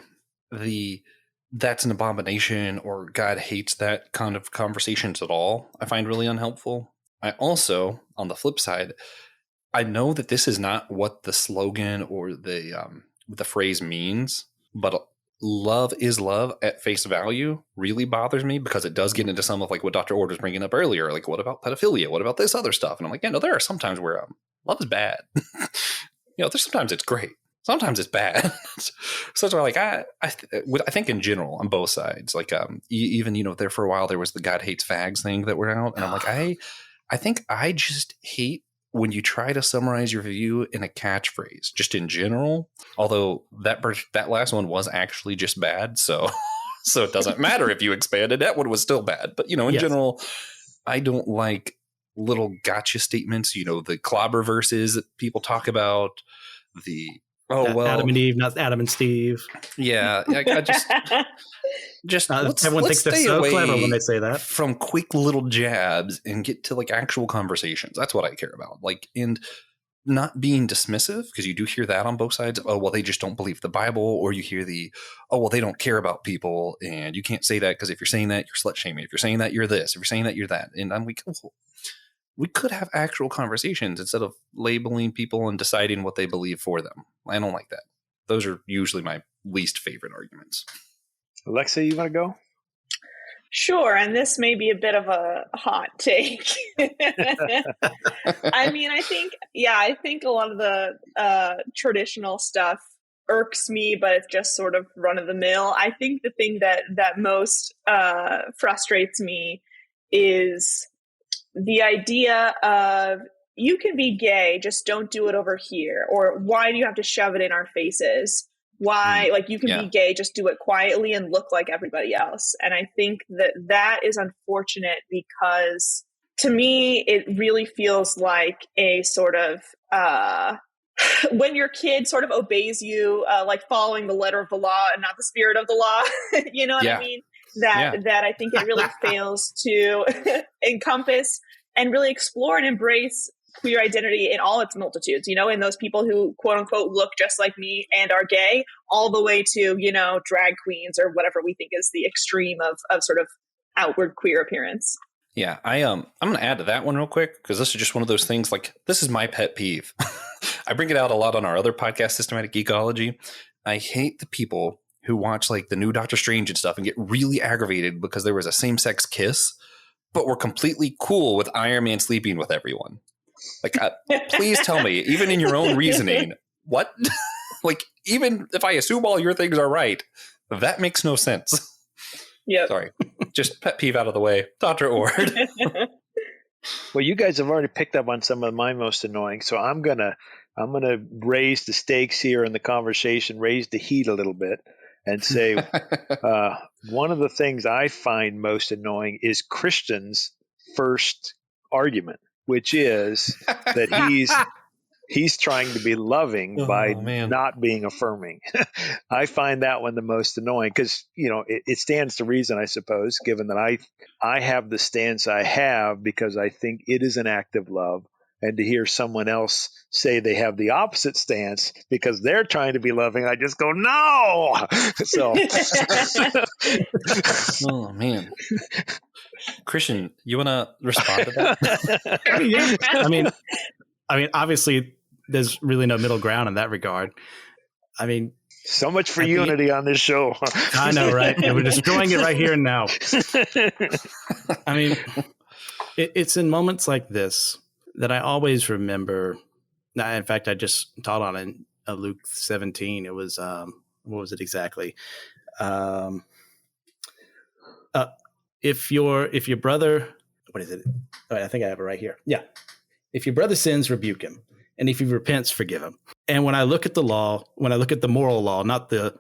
A: that's an abomination, or God hates that kind of conversations at all. I find really unhelpful. I also, on the flip side, I know that this is not what the slogan or the phrase means, but love is love at face value really bothers me, because it does get into some of like what Dr. Oord was bringing up earlier. Like, what about pedophilia? What about this other stuff? And I'm like, yeah, no, there are some times where love is bad. There's sometimes it's great. Sometimes it's bad. So it's like, I think in general on both sides, like, even, there for a while, there was the God hates fags thing that were out. And I'm like, I think I just hate when you try to summarize your view in a catchphrase, just in general. Although that last one was actually just bad. So it doesn't matter if you expanded. That one was still bad. But, in general, I don't like little gotcha statements, the clobber verses that people talk about, Adam
C: and Eve, not Adam and Steve.
A: Yeah, I just
C: everyone thinks they're so clever when they say that.
A: From quick little jabs and get to like actual conversations. That's what I care about. Like, and not being dismissive, because you do hear that on both sides. Oh, well, they just don't believe the Bible, or you hear they don't care about people, and you can't say that because if you're saying that, you're slut shaming. If you're saying that, you're this. If you're saying that, you're that. And I'm like, we could have actual conversations instead of labeling people and deciding what they believe for them. I don't like that. Those are usually my least favorite arguments.
B: Alexa, you want to go?
D: Sure. And this may be a bit of a hot take. I mean, I think a lot of the traditional stuff irks me, but it's just sort of run of the mill. I think the thing that most frustrates me is the idea of, you can be gay, just don't do it over here. Or why do you have to shove it in our faces? Why, like, you can be gay, just do it quietly and look like everybody else. And I think that is unfortunate, because to me, it really feels like a sort of, when your kid sort of obeys you, like following the letter of the law and not the spirit of the law, you know what I mean? That I think it really fails to encompass and really explore and embrace queer identity in all its multitudes, in those people who quote unquote look just like me and are gay, all the way to, drag queens or whatever we think is the extreme of sort of outward queer appearance.
A: Yeah, I'm going to add to that one real quick, because this is just one of those things, like, this is my pet peeve. I bring it out a lot on our other podcast, Systematic Geekology. I hate the people who watch like the new Doctor Strange and stuff and get really aggravated because there was a same-sex kiss, but we're completely cool with Iron Man sleeping with everyone. Like, please tell me, even in your own reasoning, what? Like, even if I assume all your things are right, that makes no sense.
D: Yeah.
A: Sorry. Just pet peeve out of the way. Dr. Oord.
B: Well, you guys have already picked up on some of my most annoying, so I'm gonna raise the stakes here in the conversation, raise the heat a little bit, and say one of the things I find most annoying is Christian's first argument, which is that he's trying to be loving by not being affirming. I find that one the most annoying, because it stands to reason, I suppose, given that I have the stance I have because I think it is an act of love. And to hear someone else say they have the opposite stance because they're trying to be loving, I just go, no. So,
A: oh man, Christian, you want to respond to that?
C: I mean, obviously, there's really no middle ground in that regard. I mean,
B: so much for unity on this show.
C: I know, right? And we're destroying it right here and now. I mean, it's in moments like this that I always remember. In fact, I just taught on it in Luke 17. It was, what was it exactly? If your brother, what is it? I think I have it right here. Yeah. If your brother sins, rebuke him. And if he repents, forgive him. And when I look at the law, when I look at the moral law, not the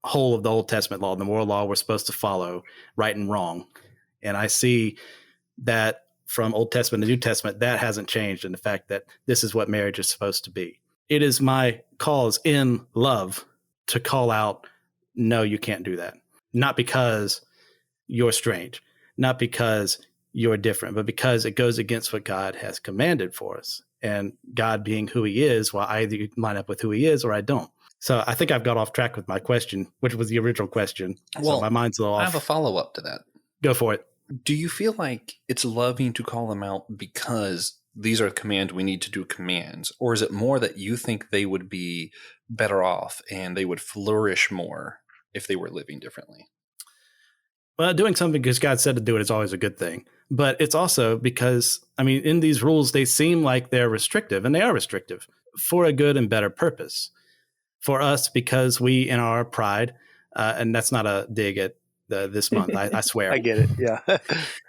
C: whole of the Old Testament law, the moral law we're supposed to follow, right and wrong. And I see that from Old Testament to New Testament, that hasn't changed in the fact that this is what marriage is supposed to be. It is my cause in love to call out, no, you can't do that. Not because you're strange, not because you're different, but because it goes against what God has commanded for us. And God being who he is, well, I either line up with who he is or I don't. So I think I've got off track with my question, which was the original question.
A: Well,
C: so my mind's a little off.
A: I have a follow-up to that.
C: Go for it.
A: Do you feel like it's loving to call them out because these are commands, we need to do commands? Or is it more that you think they would be better off and they would flourish more if they were living differently?
C: Well, doing something because God said to do it is always a good thing. But it's also because, I mean, in these rules, they seem like they're restrictive, and they are restrictive for a good and better purpose. For us, because we, in our pride, and that's not a dig at this month, I swear.
B: I get it. Yeah.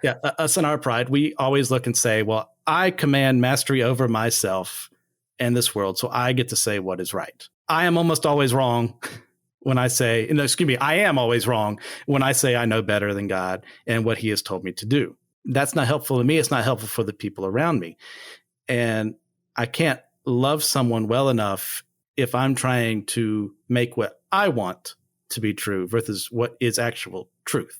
C: Yeah. Us in our pride, we always look and say, well, I command mastery over myself and this world, so I get to say what is right. I am almost always wrong when I say, no, excuse me, I am always wrong when I say I know better than God and what he has told me to do. That's not helpful to me. It's not helpful for the people around me. And I can't love someone well enough if I'm trying to make what I want to be true versus what is actual truth.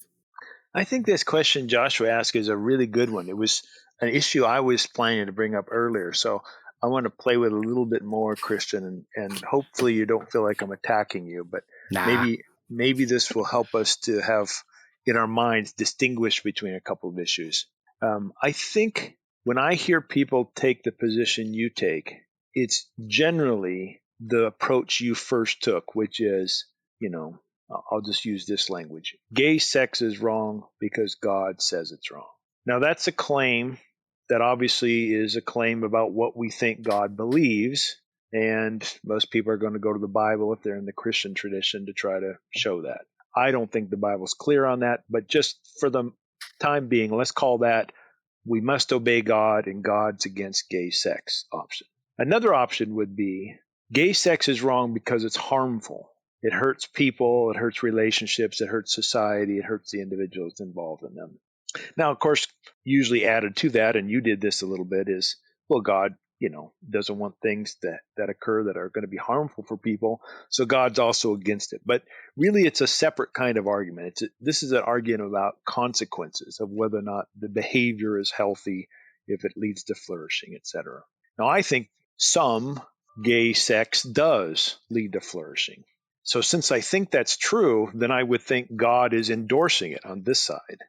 B: I think this question Joshua asked is a really good one. It was an issue I was planning to bring up earlier. So I want to play with it a little bit more, Christian, and hopefully you don't feel like I'm attacking you, but maybe this will help us to have in our minds distinguish between a couple of issues. I think when I hear people take the position you take, it's generally the approach you first took, which is, I'll just use this language. Gay sex is wrong because God says it's wrong. Now, that's a claim that obviously is a claim about what we think God believes. And most people are going to go to the Bible if they're in the Christian tradition to try to show that. I don't think the Bible's clear on that, but just for the time being, let's call that we must obey God and God's against gay sex option. Another option would be gay sex is wrong because it's harmful. It hurts people, it hurts relationships, it hurts society, it hurts the individuals involved in them. Now, of course, usually added to that, and you did this a little bit, is, well, God, doesn't want things that occur that are going to be harmful for people, so God's also against it. But really, it's a separate kind of argument. This is an argument about consequences of whether or not the behavior is healthy, if it leads to flourishing, etc. Now, I think some gay sex does lead to flourishing. So since I think that's true, then I would think God is endorsing it on this side.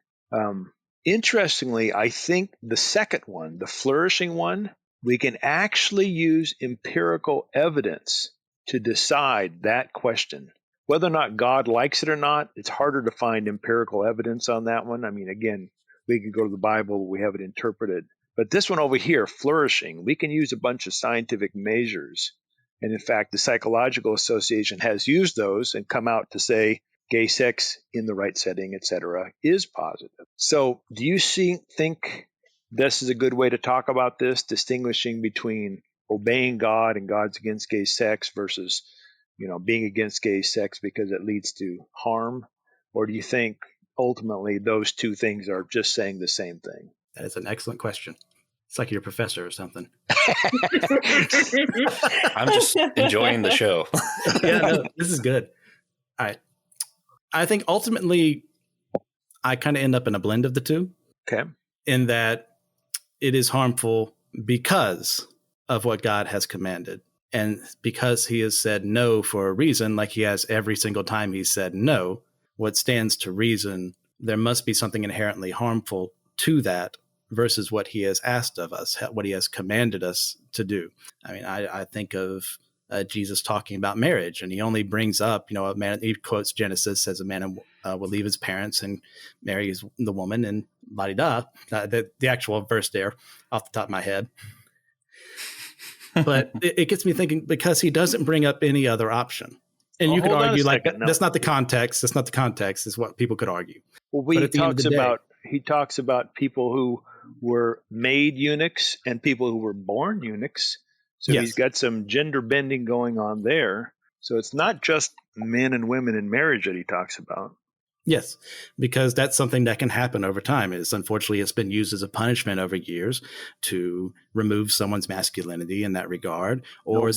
B: Interestingly, I think the second one, the flourishing one, we can actually use empirical evidence to decide that question. Whether or not God likes it or not, it's harder to find empirical evidence on that one. I mean, again, we can go to the Bible, we have it interpreted. But this one over here, flourishing, we can use a bunch of scientific measures. And in fact, the Psychological Association has used those and come out to say gay sex in the right setting, etc., is positive. So do you think this is a good way to talk about this, distinguishing between obeying God and God's against gay sex versus, being against gay sex because it leads to harm? Or do you think ultimately those two things are just saying the same thing?
C: That is an excellent question. It's like you're a professor or something.
A: I'm just enjoying the show.
C: Yeah, no, this is good. All right. I think ultimately I kind of end up in a blend of the two.
B: Okay.
C: In that it is harmful because of what God has commanded. And because he has said no for a reason, like he has every single time he said no, what stands to reason, there must be something inherently harmful to that versus what he has asked of us, what he has commanded us to do. I mean, I think of Jesus talking about marriage, and he only brings up, a man, he quotes Genesis, says a man will leave his parents and marry the woman, and la-di-da, the actual verse there off the top of my head. But it gets me thinking, because he doesn't bring up any other option. And you could argue like that's not the context. That's not the context is what people could argue.
B: Well, he talks about people who were made eunuchs and people who were born eunuchs. So yes. He's got some gender bending going on there. So it's not just men and women in marriage that he talks about.
C: Yes, because that's something that can happen over time. Unfortunately, it's been used as a punishment over years to remove someone's masculinity in that regard, or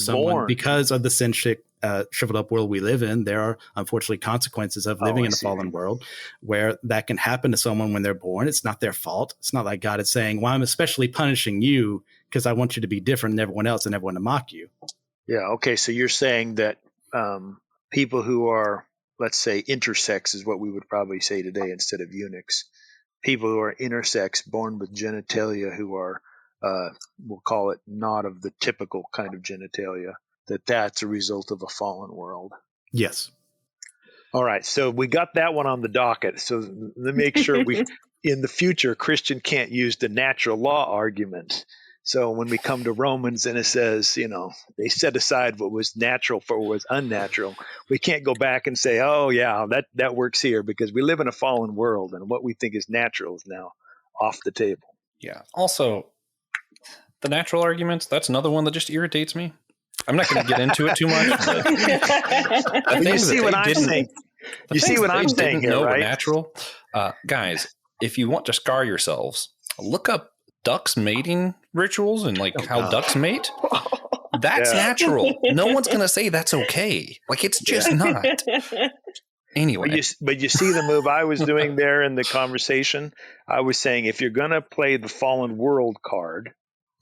C: because of the sin shriveled up world we live in. There are unfortunately consequences of living in a fallen world where that can happen to someone when they're born. It's not their fault. It's not like God is saying, well, I'm especially punishing you because I want you to be different than everyone else and everyone to mock you.
B: Yeah. Okay. So you're saying that people who are, let's say, intersex is what we would probably say today instead of eunuchs. People who are intersex, born with genitalia, who are, we'll call it not of the typical kind of genitalia, that's a result of a fallen world.
C: Yes.
B: All right, so we got that one on the docket. So let me make sure in the future, Christian can't use the natural law argument. So when we come to Romans and it says, they set aside what was natural for what was unnatural, we can't go back and say, oh yeah, that works here, because we live in a fallen world and what we think is natural is now off the table.
A: Yeah. Also, the natural arguments, that's another one that just irritates me. I'm not going to get into it too much. But
B: you see what I'm saying? You see what I'm saying here, right?
A: Natural. Guys, if you want to scar yourselves, look up ducks mating rituals and how ducks mate. That's natural. No one's going to say that's okay. It's just not. Anyway.
B: But you see the move I was doing there in the conversation? I was saying if you're going to play the fallen world card,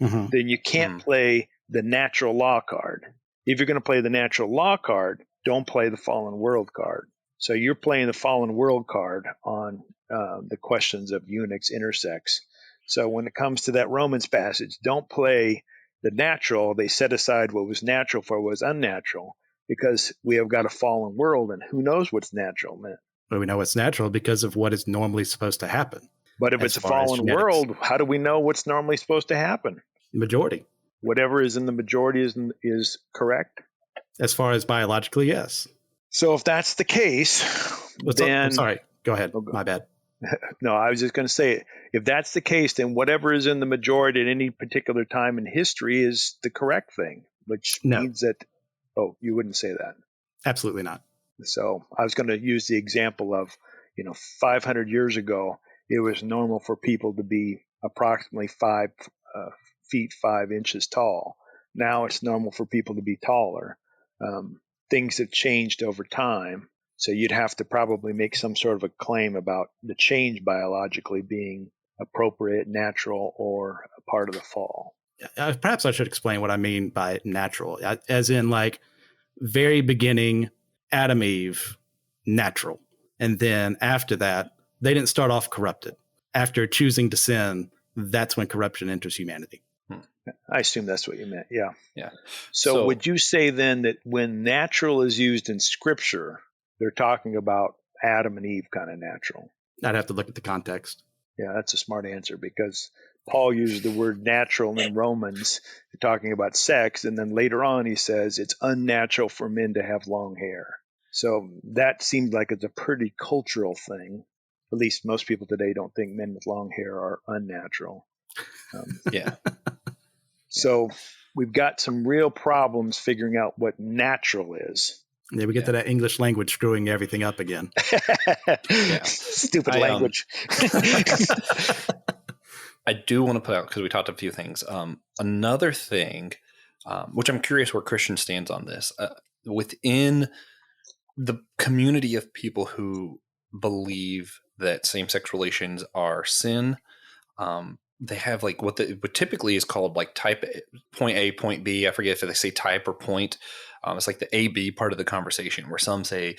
B: then you can't play the natural law card. If you're going to play the natural law card, don't play the fallen world card. So you're playing the fallen world card on the questions of eunuchs, intersex. So when it comes to that Romans passage, don't play the natural. They set aside what was natural for what was unnatural, because we have got a fallen world, and who knows what's natural, man.
C: Well, we know what's natural because of what is normally supposed to happen.
B: But if it's a fallen world, how do we know what's normally supposed to happen?
C: Majority.
B: Whatever is in the majority is correct?
C: As far as biologically, yes.
B: So if that's the case, then...
C: I'm sorry. Go ahead. My bad.
B: No, I was just going to say, if that's the case, then whatever is in the majority at any particular time in history is the correct thing, which means that... Oh, you wouldn't say that.
C: Absolutely not.
B: So I was going to use the example of, 500 years ago, it was normal for people to be approximately 5 feet 5 inches tall. Now it's normal for people to be taller. Things have changed over time. So you'd have to probably make some sort of a claim about the change biologically being appropriate, natural, or a part of the fall.
C: Perhaps I should explain what I mean by natural, as in very beginning, Adam, Eve, natural. And then after that, they didn't start off corrupted. After choosing to sin, that's when corruption enters humanity.
B: I assume that's what you meant. Yeah.
A: Yeah.
B: So would you say then that when natural is used in Scripture, they're talking about Adam and Eve kind of natural?
C: I'd have to look at the context.
B: Yeah, that's a smart answer, because Paul uses the word natural in Romans, talking about sex, and then later on he says it's unnatural for men to have long hair. So that seems like it's a pretty cultural thing. At least most people today don't think men with long hair are unnatural.
A: Yeah.
B: So we've got some real problems figuring out what natural is.
C: Yeah, we get to that English language screwing everything up again.
B: Stupid language.
A: I do want to put out, because we talked a few things. Another thing, which I'm curious where Christian stands on this, within the community of people who believe that same-sex relations are sin, they have what typically is called type point A, point B. I forget if they say type or point. It's the A-B part of the conversation, where some say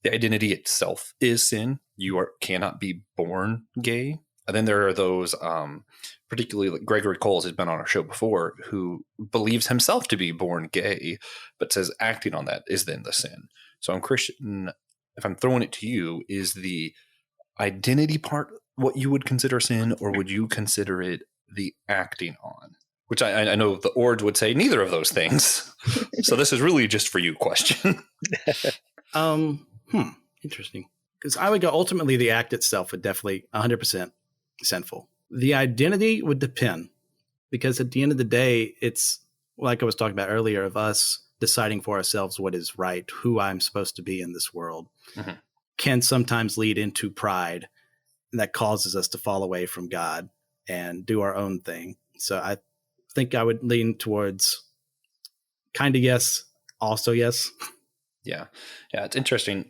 A: the identity itself is sin. You cannot be born gay. And then there are those, particularly Gregory Coles has been on our show before, who believes himself to be born gay, but says acting on that is then the sin. So I'm Christian. If I'm throwing it to you, is the identity part what you would consider sin, or would you consider it the acting on? Which I know the Oord would say neither of those things. So this is really just for you question.
C: Interesting. Because I would go ultimately the act itself would definitely 100% sinful. The identity would depend, because at the end of the day, it's like I was talking about earlier, of us deciding for ourselves what is right, who I'm supposed to be in this world, can sometimes lead into pride that causes us to fall away from God and do our own thing. So I think I would lean towards kind of yes, also yes.
A: Yeah. It's interesting.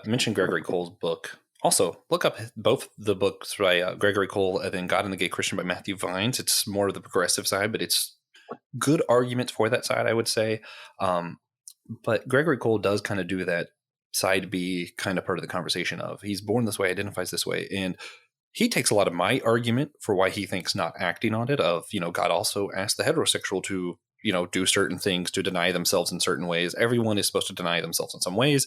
A: Mention Gregory Cole's book. Also, look up both the books by Gregory Cole and then God and the Gay Christian by Matthew Vines. It's more of the progressive side, but it's good arguments for that side, I would say. But Gregory Cole does kind of do that side B kind of part of the conversation of he's born this way, identifies this way. And he takes a lot of my argument for why he thinks not acting on it of, God also asked the heterosexual to, do certain things, to deny themselves in certain ways. Everyone is supposed to deny themselves in some ways.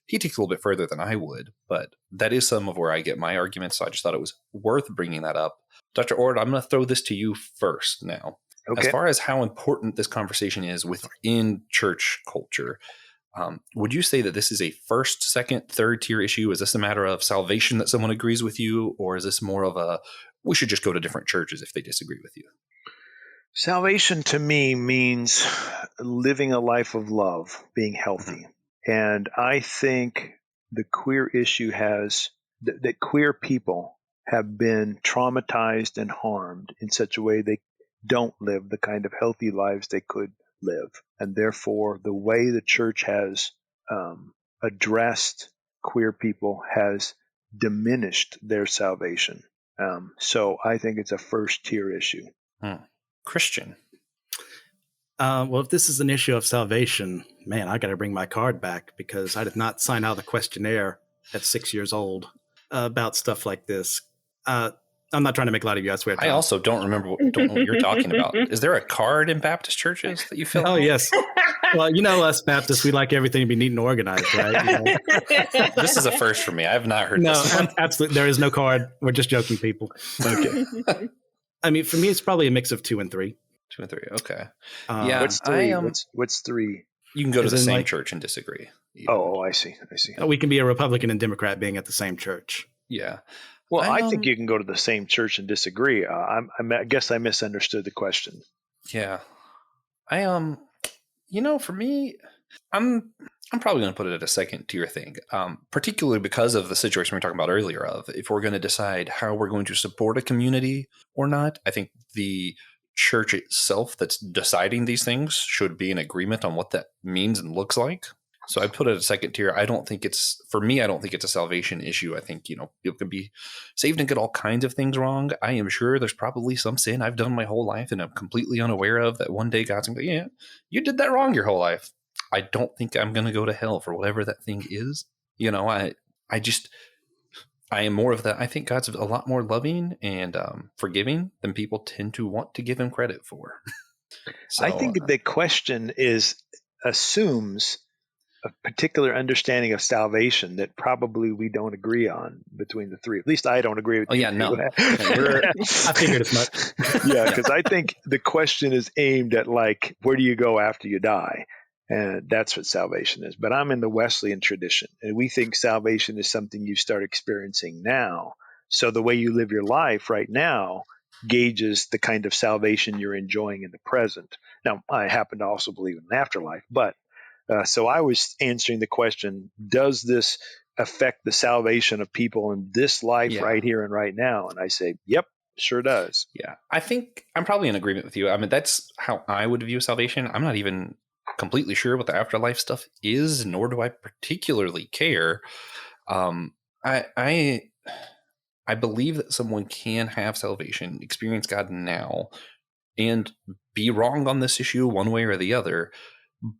A: he takes a little bit further than I would, but that is some of where I get my arguments. So I just thought it was worth bringing that up. Dr. Oord, I'm going to throw this to you first now.
B: Okay.
A: As far as how important this conversation is within church culture, would you say that this is a first, second, third tier issue? Is this a matter of salvation that someone agrees with you? Or is this more of a, we should just go to different churches if they disagree with you?
B: Salvation to me means living a life of love, being healthy. And I think the queer issue has, that queer people have been traumatized and harmed in such a way they don't live the kind of healthy lives they could live. And therefore, the way the church has addressed queer people has diminished their salvation. So I think it's a first tier issue.
A: Christian.
C: Well, if this is an issue of salvation, man, I got to bring my card back because I did not sign out the questionnaire at 6 years old about stuff like this. I'm not trying to make a lot of you, I swear.
A: I also don't remember what you're talking about. Is there a card in Baptist churches that you fill out?
C: Oh, yes. Well, you know us Baptists, we like everything to be neat and organized, right? You know?
A: This is a first for me. I have not heard this one.
C: Absolutely. There is no card. We're just joking, people. Okay. I mean, for me, it's probably a mix of 2 and 3.
A: 2 and 3. Okay.
B: Yeah. What's 3? What's 3?
A: You can go to the same church and disagree.
B: Oh, I see.
C: We can be a Republican and Democrat being at the same church.
A: Yeah.
B: Well, I think you can go to the same church and disagree. I guess I misunderstood the question.
A: Yeah. For me, I'm probably going to put it at a second tier thing, particularly because of the situation we were talking about earlier of if we're going to decide how we're going to support a community or not. I think the church itself that's deciding these things should be in agreement on what that means and looks like. So I put it at a second tier. I don't think it's a salvation issue. I think, people can be saved and get all kinds of things wrong. I am sure there's probably some sin I've done my whole life and I'm completely unaware of that one day God's going to go, yeah, you did that wrong your whole life. I don't think I'm going to go to hell for whatever that thing is. I am more of that. I think God's a lot more loving and forgiving than people tend to want to give him credit for. So,
B: I think the question assumes a particular understanding of salvation that probably we don't agree on between the three. At least I don't agree with you.
A: Oh, yeah, no.
C: I figured as much.
B: Yeah, because I think the question is aimed at where do you go after you die? And that's what salvation is. But I'm in the Wesleyan tradition, and we think salvation is something you start experiencing now. So the way you live your life right now gauges the kind of salvation you're enjoying in the present. Now, I happen to also believe in an afterlife, but so I was answering the question, does this affect the salvation of people in this life right here and right now? And I say, yep, sure does.
A: Yeah, I think I'm probably in agreement with you. I mean, that's how I would view salvation. I'm not even completely sure what the afterlife stuff is, nor do I particularly care. I believe that someone can have salvation, experience God now, and be wrong on this issue one way or the other.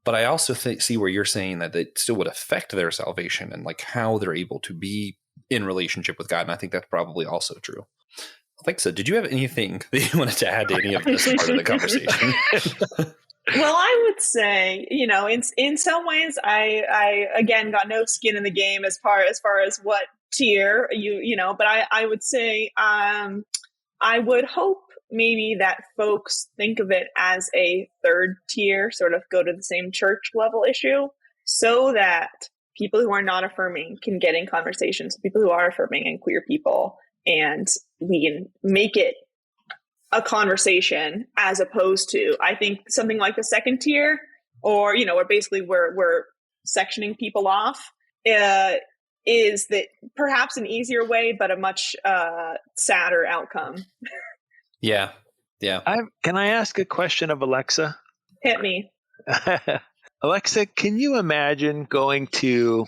A: But I also see where you're saying that it still would affect their salvation and how they're able to be in relationship with God. And I think that's probably also true. Alexa, did you have anything that you wanted to add to any of this part of the conversation?
D: Well, I would say, in some ways, I again got no skin in the game as far as what tier but I would say I would hope maybe that folks think of it as a third tier, sort of go to the same church level issue, so that people who are not affirming can get in conversations with people who are affirming and queer people, and we can make it a conversation, as opposed to, I think, something like the second tier, or where basically we're sectioning people off, is that perhaps an easier way, but a much sadder outcome.
A: Yeah.
B: Can I ask a question of Alexa?
D: Hit me.
B: Alexa, can you imagine going to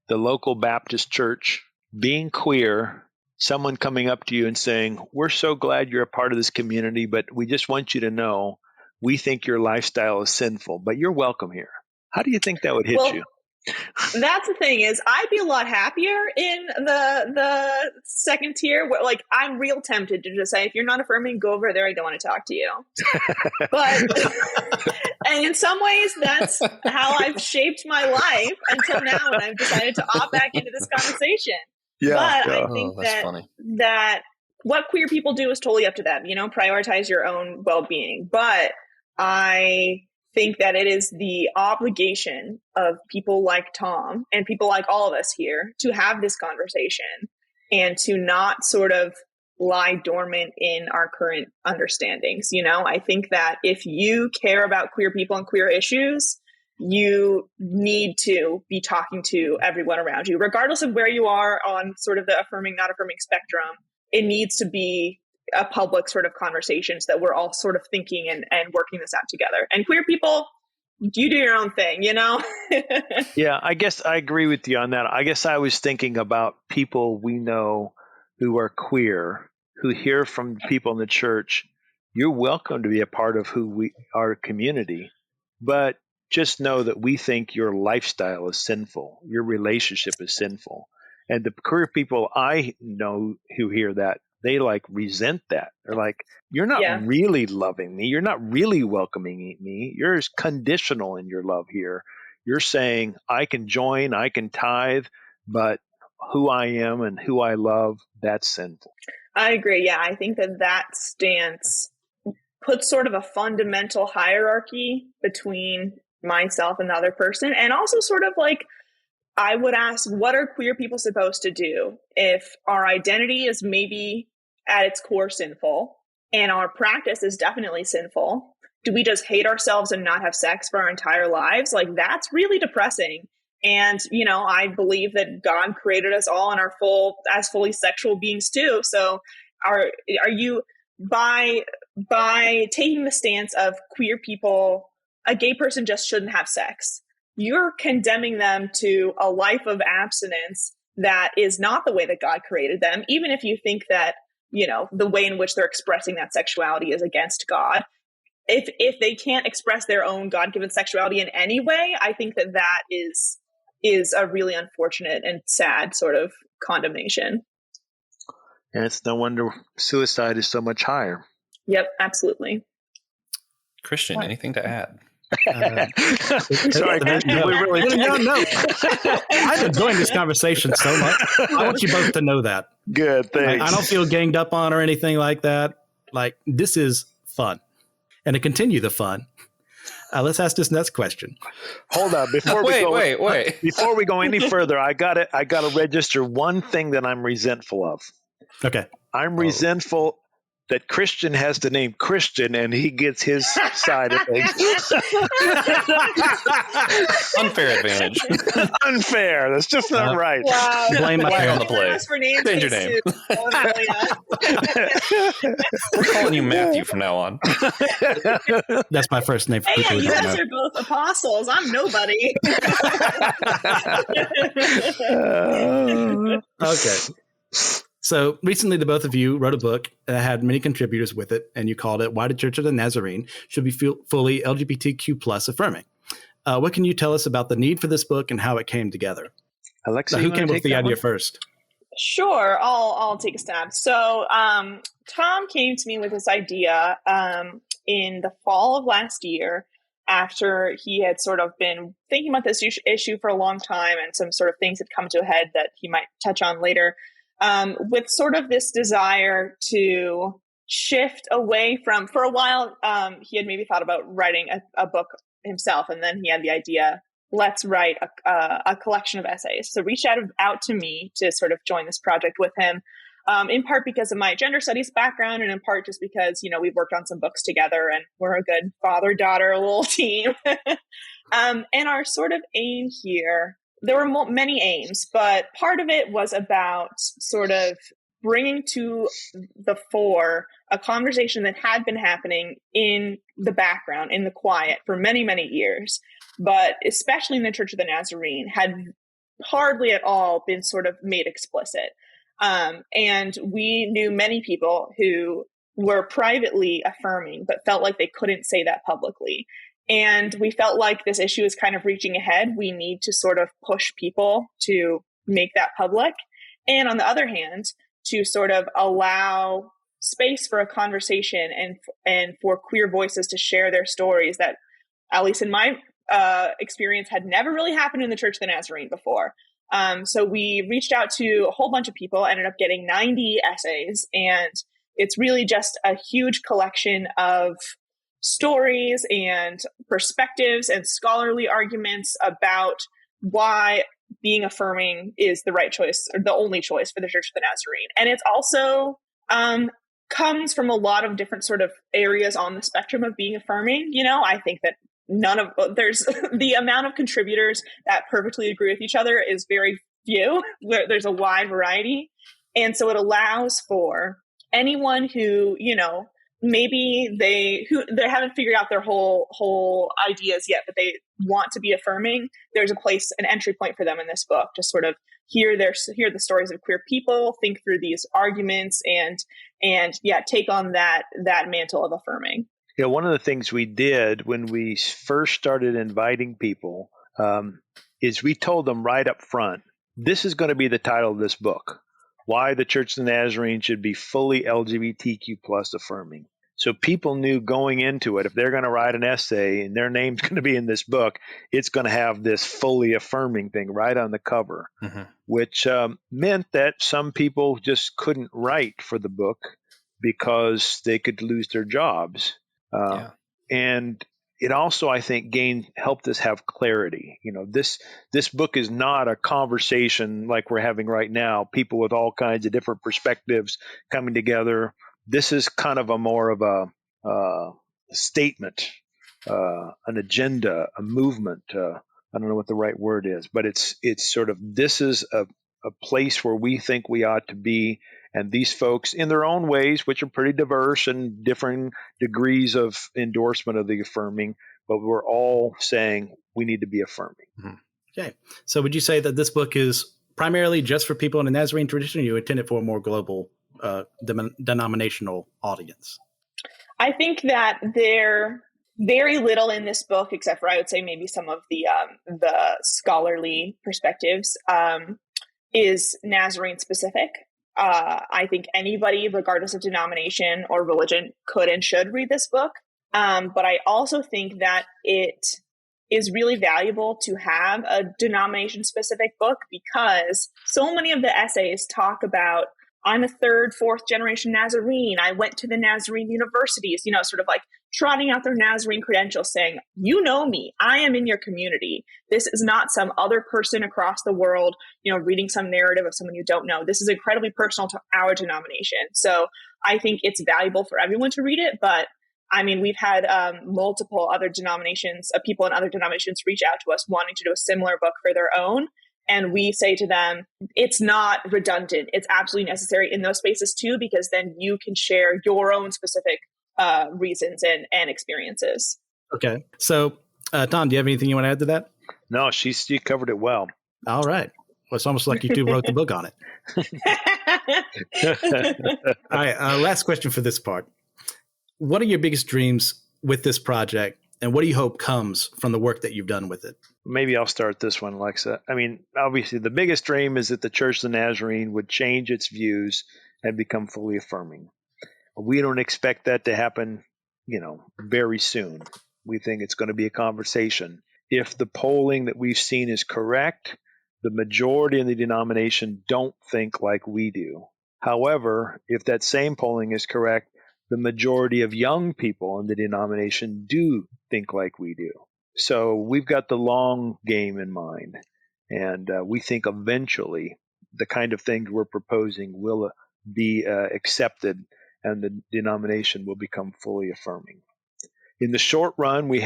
B: the local Baptist church, being queer, someone coming up to you and saying, we're so glad you're a part of this community, but we just want you to know we think your lifestyle is sinful, but you're welcome here. How do you think that would hit you?
D: That's the thing is I'd be a lot happier in the second tier where like I'm real tempted to just say, if you're not affirming, go over there. I don't want to talk to you. But and in some ways that's how I've shaped my life until now, and I've decided to opt back into this conversation.
B: Yeah.
D: But I think that what queer people do is totally up to them, prioritize your own well-being. But I think that it is the obligation of people like Tom and people like all of us here to have this conversation and to not sort of lie dormant in our current understandings. I think that if you care about queer people and queer issues, you need to be talking to everyone around you, regardless of where you are on sort of the affirming, not affirming spectrum. It needs to be a public sort of conversation so that we're all sort of thinking and working this out together. And queer people, you do your own thing,
B: Yeah, I guess I agree with you on that. I guess I was thinking about people we know who are queer, who hear from people in the church. You're welcome to be a part of our community, but just know that we think your lifestyle is sinful. Your relationship is sinful. And the queer people I know who hear that, they resent that. They're like, you're not really loving me. You're not really welcoming me. You're conditional in your love here. You're saying I can join, I can tithe, but who I am and who I love, that's sinful.
D: I agree. Yeah, I think that stance puts sort of a fundamental hierarchy between myself and the other person. And also sort of I would ask, what are queer people supposed to do if our identity is maybe at its core sinful and our practice is definitely sinful? Do we just hate ourselves and not have sex for our entire lives? That's really depressing. And, I believe that God created us all and as fully sexual beings too. So are you, by taking the stance of queer people, a gay person just shouldn't have sex, you're condemning them to a life of abstinence that is not the way that God created them, even if you think that, the way in which they're expressing that sexuality is against God. If they can't express their own God-given sexuality in any way, I think that is a really unfortunate and sad sort of condemnation.
B: And it's no wonder suicide is so much higher.
D: Yep, absolutely.
A: Christian, anything to add?
B: Sorry, Christian.
C: No. I'm enjoying this conversation so much. I want you both to know that.
B: Good, thanks.
C: I don't feel ganged up on or anything like that. This is fun. And to continue the fun, let's ask this next question.
B: Hold on, before
A: wait.
B: Before we go any further, I gotta register one thing that I'm resentful of.
C: Okay.
B: I'm resentful that Christian has the name Christian and he gets his side of things.
A: Unfair advantage.
B: Unfair. That's just not right.
D: Wow.
C: Blame my
A: Flag on the play. Change your name. We're calling you Matthew from now on.
C: That's my first name. For
D: hey, you guys are both apostles. I'm nobody.
C: Okay. So recently, the both of you wrote a book that had many contributors with it, and you called it "Why the Church of the Nazarene Should Be Fully LGBTQ Plus Affirming." What can you tell us about the need for this book and how it came together?
B: Alexa,
C: who came up with the idea first?
D: Sure, I'll take a stab. So Tom came to me with this idea in the fall of last year after he had sort of been thinking about this issue for a long time, and some sort of things had come to a head that he might touch on later. With sort of this desire to shift away from, for a while, he had maybe thought about writing a book himself, and then he had the idea, let's write a collection of essays. So reached out to me to sort of join this project with him, in part because of my gender studies background, and in part just because, we've worked on some books together and we're a good father-daughter little team. And our sort of aim here, there were many aims, but part of it was about sort of bringing to the fore a conversation that had been happening in the background, in the quiet, for many, many years, but especially in the Church of the Nazarene, had hardly at all been sort of made explicit. And we knew many people who were privately affirming, but felt like they couldn't say that publicly. And we felt like this issue is kind of reaching ahead. We need to sort of push people to make that public. And on the other hand, to sort of allow space for a conversation and for queer voices to share their stories that, at least in my experience, had never really happened in the Church of the Nazarene before. So we reached out to a whole bunch of people, ended up getting 90 essays, and it's really just a huge collection of stories and perspectives and scholarly arguments about why being affirming is the right choice or the only choice for the Church of the Nazarene. And it's also comes from a lot of different sort of areas on the spectrum of being affirming. I think that there's the amount of contributors that perfectly agree with each other is very few. There's a wide variety. And so it allows for anyone who, maybe they haven't figured out their whole ideas yet, but they want to be affirming. There's a place, an entry point for them in this book to sort of hear the stories of queer people, think through these arguments, and take on that mantle of affirming.
B: Yeah, one of the things we did when we first started inviting people is we told them right up front, this is going to be the title of this book, Why the Church of the Nazarene Should Be Fully LGBTQ plus Affirming. So people knew going into it, if they're going to write an essay and their name's going to be in this book, it's going to have this fully affirming thing right on the cover, which meant that some people just couldn't write for the book because they could lose their jobs. And it also, I think, helped us have clarity. This book is not a conversation like we're having right now, people with all kinds of different perspectives coming together. This is kind of more of a statement, an agenda, a movement. I don't know what the right word is, but it's sort of, this is a place where we think we ought to be. And these folks, in their own ways, which are pretty diverse and different degrees of endorsement of the affirming, but we're all saying we need to be affirming.
C: Okay. So would you say that this book is primarily just for people in the Nazarene tradition, or you intend it for a more global denominational audience?
D: I think that there very little in this book, except for I would say maybe some of the scholarly perspectives, is Nazarene specific. I think anybody, regardless of denomination or religion, could and should read this book. But I also think that it is really valuable to have a denomination-specific book because so many of the essays talk about, I'm a third, fourth generation Nazarene. I went to the Nazarene universities, sort of like trotting out their Nazarene credentials saying, you know me, I am in your community. This is not some other person across the world, reading some narrative of someone you don't know. This is incredibly personal to our denomination. So I think it's valuable for everyone to read it. But I mean, we've had multiple other denominations, people in other denominations reach out to us wanting to do a similar book for their own. And we say to them, it's not redundant. It's absolutely necessary in those spaces too, because then you can share your own specific reasons and experiences. Okay.
C: So, Tom, do you have anything you want to add to that?
B: No, she covered it well.
C: All right. Well, it's almost like you two wrote the book on it. All right. Last question for this part. What are your biggest dreams with this project? And what do you hope comes from the work that you've done with it?
B: Maybe I'll start this one, Alexa. I mean, obviously, the biggest dream is that the Church of the Nazarene would change its views and become fully affirming. We don't expect that to happen, very soon. We think it's going to be a conversation. If the polling that we've seen is correct, the majority in the denomination don't think like we do. However, if that same polling is correct, the majority of young people in the denomination do think like we do. So we've got the long game in mind. And we think eventually the kind of things we're proposing will be accepted and the denomination will become fully affirming. In the short run, we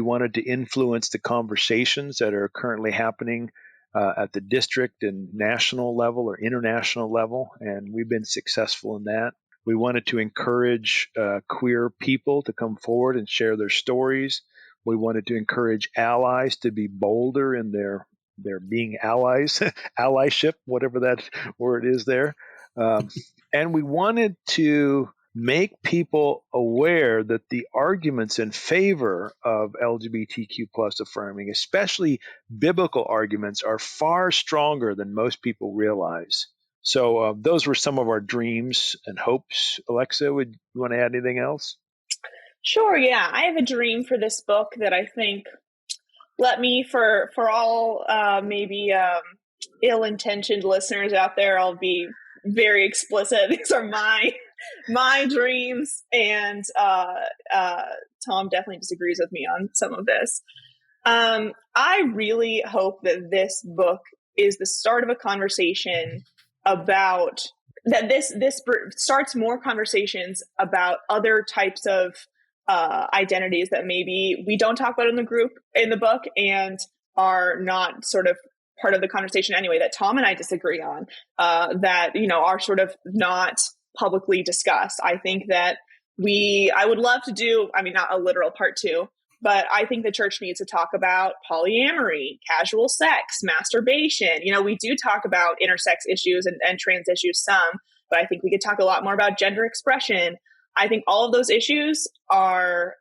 B: wanted to influence the conversations that are currently happening at the district and national level or international level, and we've been successful in that. We wanted to encourage queer people to come forward and share their stories. We wanted to encourage allies to be bolder in their being allies, allyship, whatever that word is there. And we wanted to make people aware that the arguments in favor of LGBTQ plus affirming, especially biblical arguments, are far stronger than most people realize. So those were some of our dreams and hopes. Alexa, would you want to add anything else?
D: Sure, yeah. I have a dream for this book that I think, let me, for all maybe ill-intentioned listeners out there, I'll be very explicit. These are my dreams, and Tom definitely disagrees with me on some of this. I really hope that this book is the start of a conversation about that. This starts more conversations about other types of identities that maybe we don't talk about in the book, and are not sort of part of the conversation anyway, that Tom and I disagree on, that, are sort of not publicly discussed. I think that I would love to do, not a literal part 2, but I think the church needs to talk about polyamory, casual sex, masturbation. We do talk about intersex issues and trans issues some, but I think we could talk a lot more about gender expression. I think all of those issues are,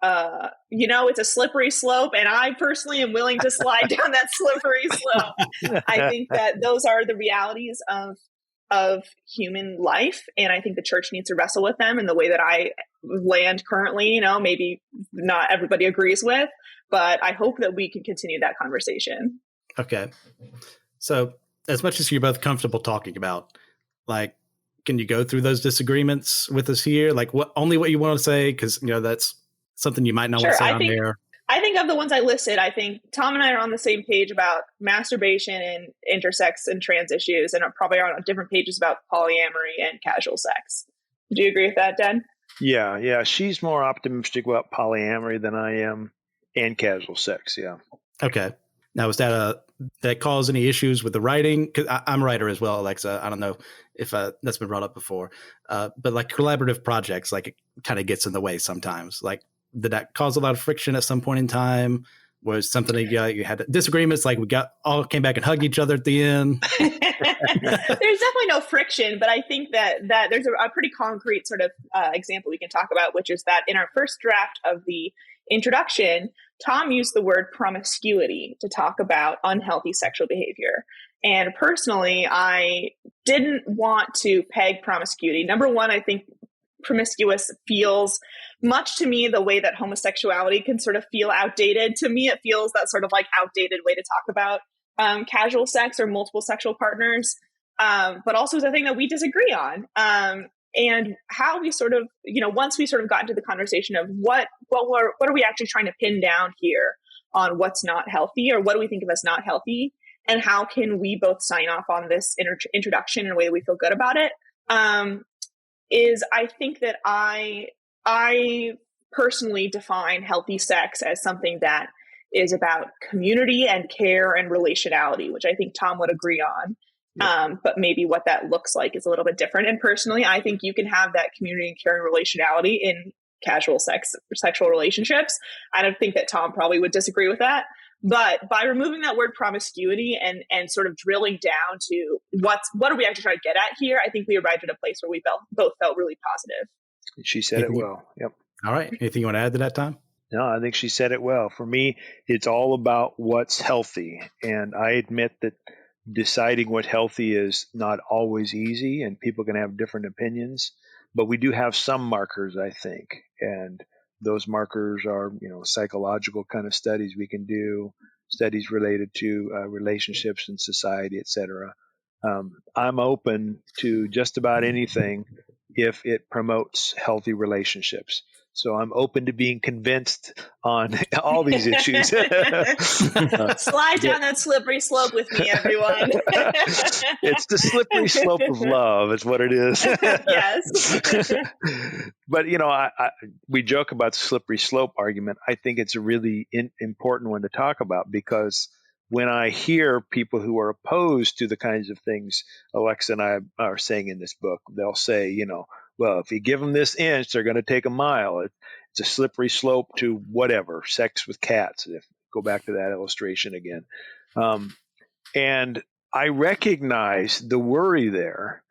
D: it's a slippery slope, and I personally am willing to slide down that slippery slope. I think that those are the realities of human life, and I think the church needs to wrestle with them in the way that I land currently. Maybe not everybody agrees with, but I hope that we can continue that conversation.
C: Okay. So as much as you're both comfortable talking about, can you go through those disagreements with us here? What you want to say? Because, that's something you might not want to say on there.
D: I think of the ones I listed, I think Tom and I are on the same page about masturbation and intersex and trans issues, and are probably on different pages about polyamory and casual sex. Do you agree with that, Dan?
B: Yeah. She's more optimistic about polyamory than I am, and casual sex. Yeah.
C: Okay. Now, was that cause any issues with the writing? Because I'm a writer as well, Alexa. I don't know if that's been brought up before, but collaborative projects, it kind of gets in the way sometimes. Did that cause a lot of friction at some point in time? Was something that you had disagreements? We all came back and hugged each other at the end?
D: There's definitely no friction, but I think that there's a pretty concrete sort of example we can talk about, which is that in our first draft of the introduction, Tom used the word promiscuity to talk about unhealthy sexual behavior. And personally, I didn't want to peg promiscuity. Number one, I think promiscuous feels much to me the way that homosexuality can sort of feel outdated. To me, it feels that sort of outdated way to talk about casual sex or multiple sexual partners, but also is a thing that we disagree on. And how we sort of, once we sort of got into the conversation of what are we actually trying to pin down here on what's not healthy, or what do we think of as not healthy, and how can we both sign off on this introduction in a way that we feel good about it, is I think that I personally define healthy sex as something that is about community and care and relationality, which I think Tom would agree on. Yeah. But maybe what that looks like is a little bit different. And personally, I think you can have that community and care and relationality in casual sexual relationships. I don't think that Tom probably would disagree with that. But by removing that word promiscuity and sort of drilling down to what are we actually trying to get at here, I think we arrived at a place where we both felt really positive.
B: She said it well. Yep.
C: All right. Anything you want to add to that, Tom?
B: No, I think she said it well. For me, it's all about what's healthy. And I admit that deciding what healthy is not always easy, and people can have different opinions. But we do have some markers, I think. And those markers are, psychological kind of studies we can do, studies related to relationships in society, et cetera. I'm open to just about anything if it promotes healthy relationships. So I'm open to being convinced on all these issues.
D: Slide down that slippery slope with me, everyone.
B: It's the slippery slope of love is what it is.
D: Yes.
B: But, we joke about the slippery slope argument. I think it's a really important one to talk about, because when I hear people who are opposed to the kinds of things Alexa and I are saying in this book, they'll say, well, if you give them this inch, they're going to take a mile. It's a slippery slope to whatever, sex with cats. Go back to that illustration again. And I recognize the worry there,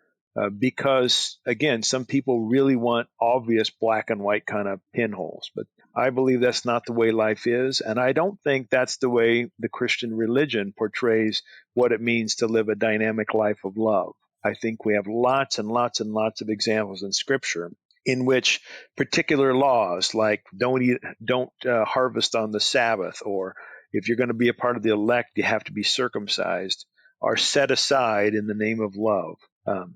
B: because, again, some people really want obvious black and white kind of pinholes. But I believe that's not the way life is. And I don't think that's the way the Christian religion portrays what it means to live a dynamic life of love. I think we have lots and lots and lots of examples in Scripture in which particular laws, like don't harvest on the Sabbath, or if you're going to be a part of the elect, you have to be circumcised, are set aside in the name of love.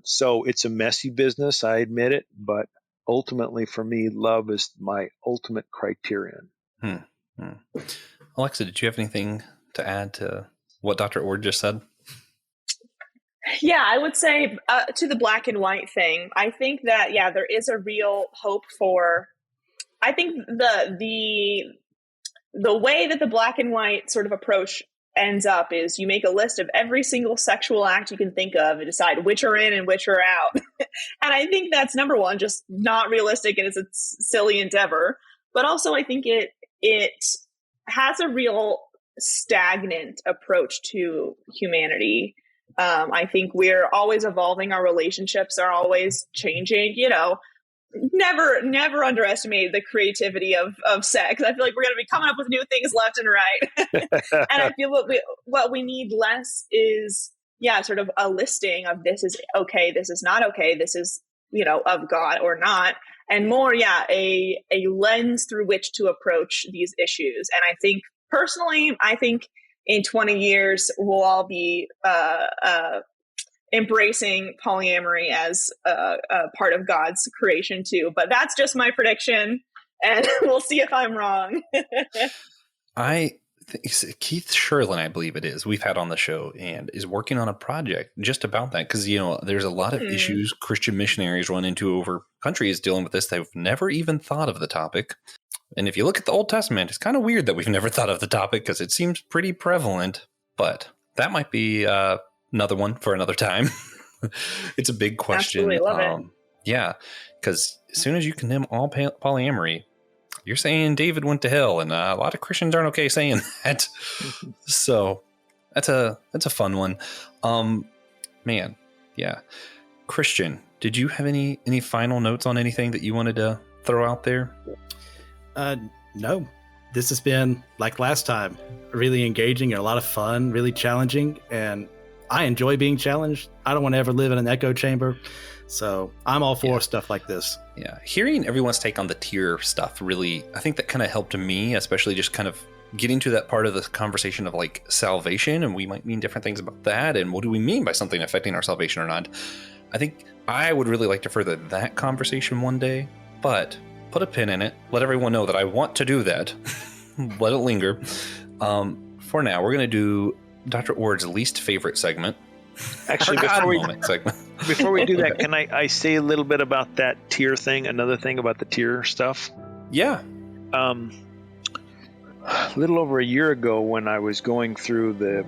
B: So it's a messy business, I admit it, but ultimately for me, love is my ultimate criterion.
A: Alexa, did you have anything to add to what Dr. Oord just said?
D: Yeah, I would say to the black and white thing, I think that, there is a real hope for, I think the way that the black and white sort of approach ends up is you make a list of every single sexual act you can think of and decide which are in and which are out. And I think that's, number one, just not realistic and it's a silly endeavor. But also I think it has a real stagnant approach to humanity. I think we're always evolving. Our relationships are always changing. Never underestimate the creativity of sex. I feel like we're going to be coming up with new things left and right. And I feel what we need less is, sort of a listing of this is okay, this is not okay, this is, of God or not. And more, a lens through which to approach these issues. And I think personally, in 20 years, we'll all be embracing polyamory as a part of God's creation too. But that's just my prediction, and we'll see if I'm wrong.
A: I think Keith Sherlin, I believe it is, we've had on the show, and is working on a project just about that. Because, there's a lot of issues Christian missionaries run into over countries dealing with this. They've never even thought of the topic. And if you look at the Old Testament, it's kind of weird that we've never thought of the topic because it seems pretty prevalent. But that might be another one for another time. It's a big question.
D: Absolutely love it.
A: Yeah, because as soon as you condemn all polyamory, you're saying David went to hell, and a lot of Christians aren't okay saying that. So that's a fun one. Man, yeah. Christian, did you have any final notes on anything that you wanted to throw out there?
C: No. This has been, like last time, really engaging and a lot of fun, really challenging, and I enjoy being challenged. I don't want to ever live in an echo chamber, so I'm all for stuff like this.
A: Yeah, hearing everyone's take on the tier stuff really, I think that kind of helped me, especially just kind of getting to that part of the conversation of like salvation, and we might mean different things about that, and what do we mean by something affecting our salvation or not. I think I would really like to further that conversation one day, but put a pin in it. Let everyone know that I want to do that. Let it linger. For now, we're going to do Dr. Oord's least favorite segment.
B: Actually, before we do that, can I say a little bit about that tier thing? Another thing about the tier stuff?
A: Yeah.
B: A little over a year ago, when I was going through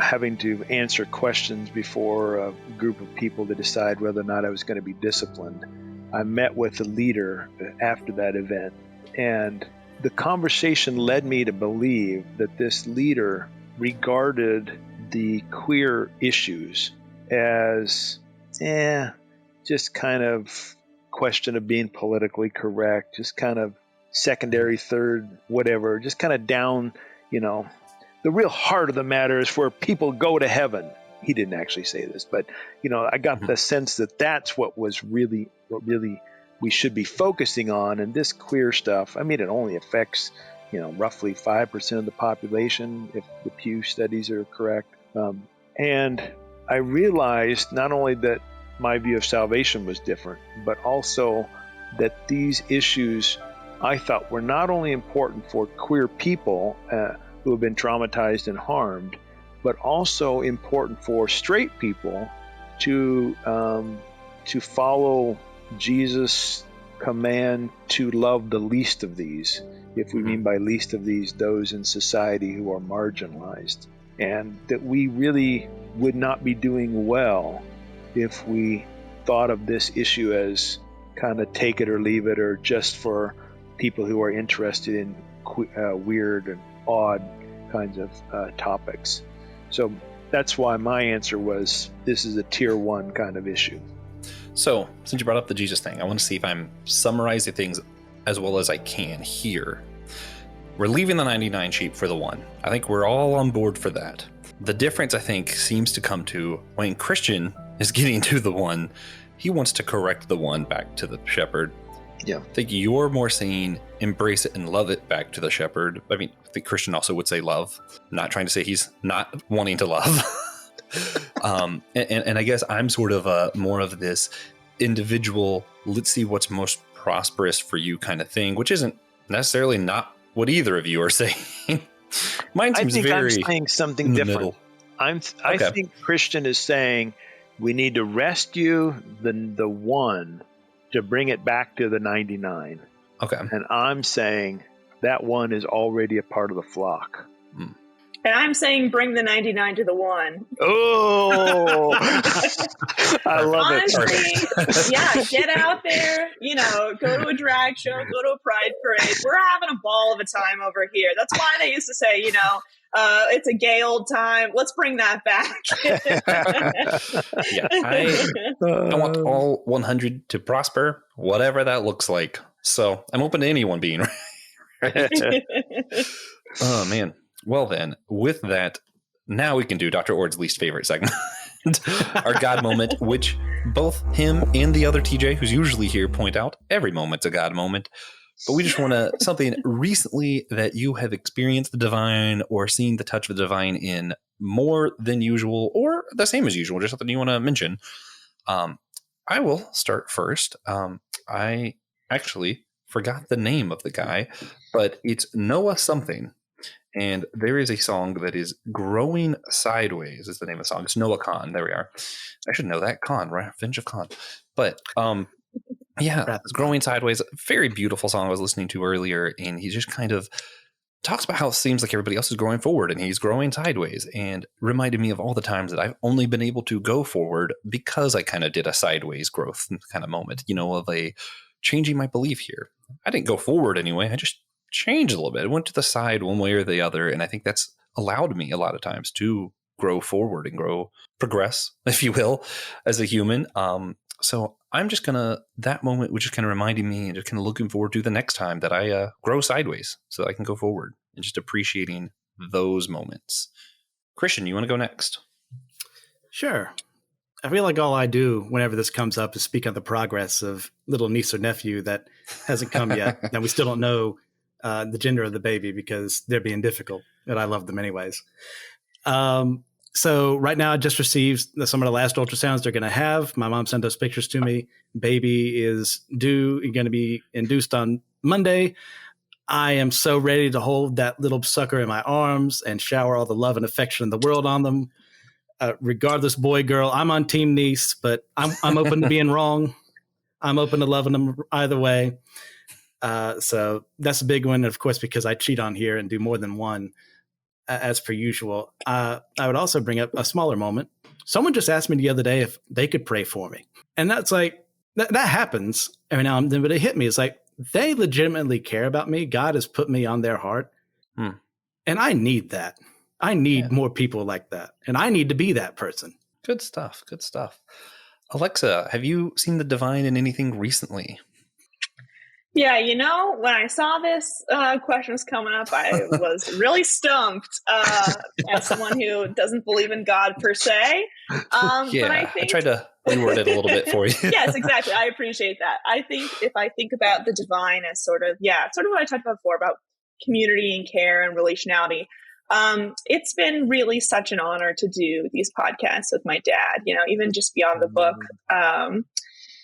B: having to answer questions before a group of people to decide whether or not I was going to be disciplined, I met with a leader after that event, and the conversation led me to believe that this leader regarded the queer issues as just kind of question of being politically correct, just kind of secondary, third, whatever, just kind of down, the real heart of the matter is where people go to heaven. He didn't actually say this, but I got the sense that that's what really we should be focusing on. And this queer stuff, it only affects roughly 5% of the population, if the Pew studies are correct. And I realized not only that my view of salvation was different, but also that these issues I thought were not only important for queer people who have been traumatized and harmed, but also important for straight people to follow Jesus' command to love the least of these, if we mean by least of these those in society who are marginalized, and that we really would not be doing well if we thought of this issue as kind of take it or leave it, or just for people who are interested in weird and odd kinds of topics. So that's why my answer was, this is a tier 1 kind of issue.
A: So, since you brought up the Jesus thing, I want to see if I'm summarizing things as well as I can here. We're leaving the 99 sheep for the one. I think we're all on board for that. The difference, I think, seems to come to when Christian is getting to the one, he wants to correct the one back to the shepherd.
B: Yeah.
A: I think you're more saying embrace it and love it back to the shepherd. I mean, I think Christian also would say love. I'm not trying to say he's not wanting to love. And I guess I'm sort of more of this individual, let's see what's most prosperous for you kind of thing, which isn't necessarily not what either of you are saying. Mine seems
B: I'm
A: very
B: saying something different. I think Christian is saying we need to rescue the one to bring it back to the 99.
A: Okay.
B: And I'm saying that one is already a part of the flock.
A: Mm.
D: And I'm saying bring the 99 to the one.
B: Oh, I love
D: Honestly, yeah, get out there, go to a drag show, go to a pride parade. We're having a ball of a time over here. That's why they used to say, it's a gay old time. Let's bring that back.
A: Yeah, I want all 100 to prosper, whatever that looks like. So I'm open to anyone being right. Oh, man. Well, then, with that, now we can do Dr. Oord's least favorite segment, our God moment, which both him and the other TJ, who's usually here, point out every moment's a God moment. But we just want to something recently that you have experienced the divine or seen the touch of the divine in more than usual or the same as usual, just something you want to mention. I will start first. I actually forgot the name of the guy, but it's Noah something. And there is a song that is Growing Sideways is the name of the song. It's Noah Khan. There we are. I should know that. Khan, right? Revenge of Khan. But yeah, Growing Sideways, very beautiful song I was listening to earlier. And he just kind of talks about how it seems like everybody else is growing forward and he's growing sideways, and reminded me of all the times that I've only been able to go forward because I kind of did a sideways growth kind of moment, of a changing my belief here. I didn't go forward anyway. I just changed a little bit. It went to the side one way or the other. And I think that's allowed me a lot of times to grow forward and progress, if you will, as a human. So I'm just that moment, which is kind of reminding me and just kind of looking forward to the next time that I grow sideways so that I can go forward, and just appreciating those moments. Christian, you want to go next?
C: Sure. I feel like all I do whenever this comes up is speak on the progress of little niece or nephew that hasn't come yet. And we still don't know the gender of the baby because they're being difficult, and I love them anyways. So right now I just received some of the last ultrasounds they're going to have. My mom sent those pictures to me. Baby is going to be induced on Monday. I am so ready to hold that little sucker in my arms and shower all the love and affection in the world on them. Regardless, boy, girl, I'm on team niece, but I'm open to being wrong. I'm open to loving them either way. So that's a big one, of course, because I cheat on here and do more than one, as per usual. I would also bring up a smaller moment. Someone just asked me the other day if they could pray for me. And that's like, that happens every now and then, but it hit me. It's like, they legitimately care about me. God has put me on their heart. And I need that. I need more people like that. And I need to be that person.
A: Good stuff. Good stuff. Alexa, have you seen the divine in anything recently?
D: Yeah, when I saw this question was coming up, I was really stumped as someone who doesn't believe in God per se. But I tried
A: to reword it a little bit for you.
D: Yes, exactly. I appreciate that. I think if I think about the divine as sort of what I talked about before about community and care and relationality, it's been really such an honor to do these podcasts with my dad, even just beyond the book.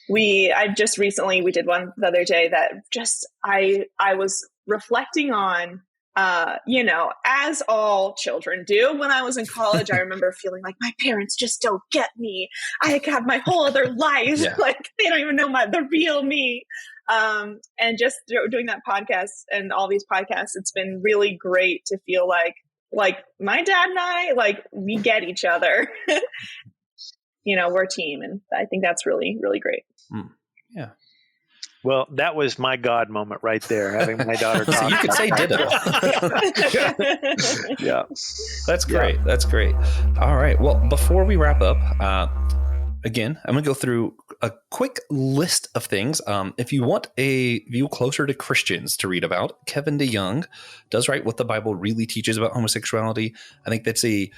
D: We did one the other day that just, I was reflecting on, as all children do. When I was in college, I remember feeling like my parents just don't get me. I have my whole other life. Yeah. Like they don't even know the real me. And just doing that podcast and all these podcasts, it's been really great to feel like my dad and I, we get each other. We're a team, and I think that's really, really great.
A: Yeah.
B: Well, that was my God moment right there, having my daughter talk.
A: So you could say ditto.
B: Yeah.
A: That's great. Yeah. That's great. All right. Well, before we wrap up, again, I'm going to go through a quick list of things. If you want a view closer to Christians to read about, Kevin DeYoung does write What the Bible Really Teaches About Homosexuality. I think that's a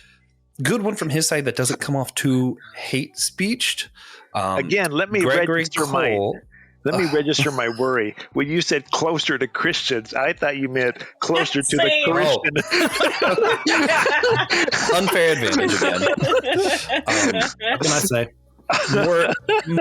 A: good one from his side that doesn't come off too hate speeched.
B: Again, let me register my worry. When you said closer to Christians, I thought you meant closer to the Christian.
A: Unfair advantage again.
C: What can I say?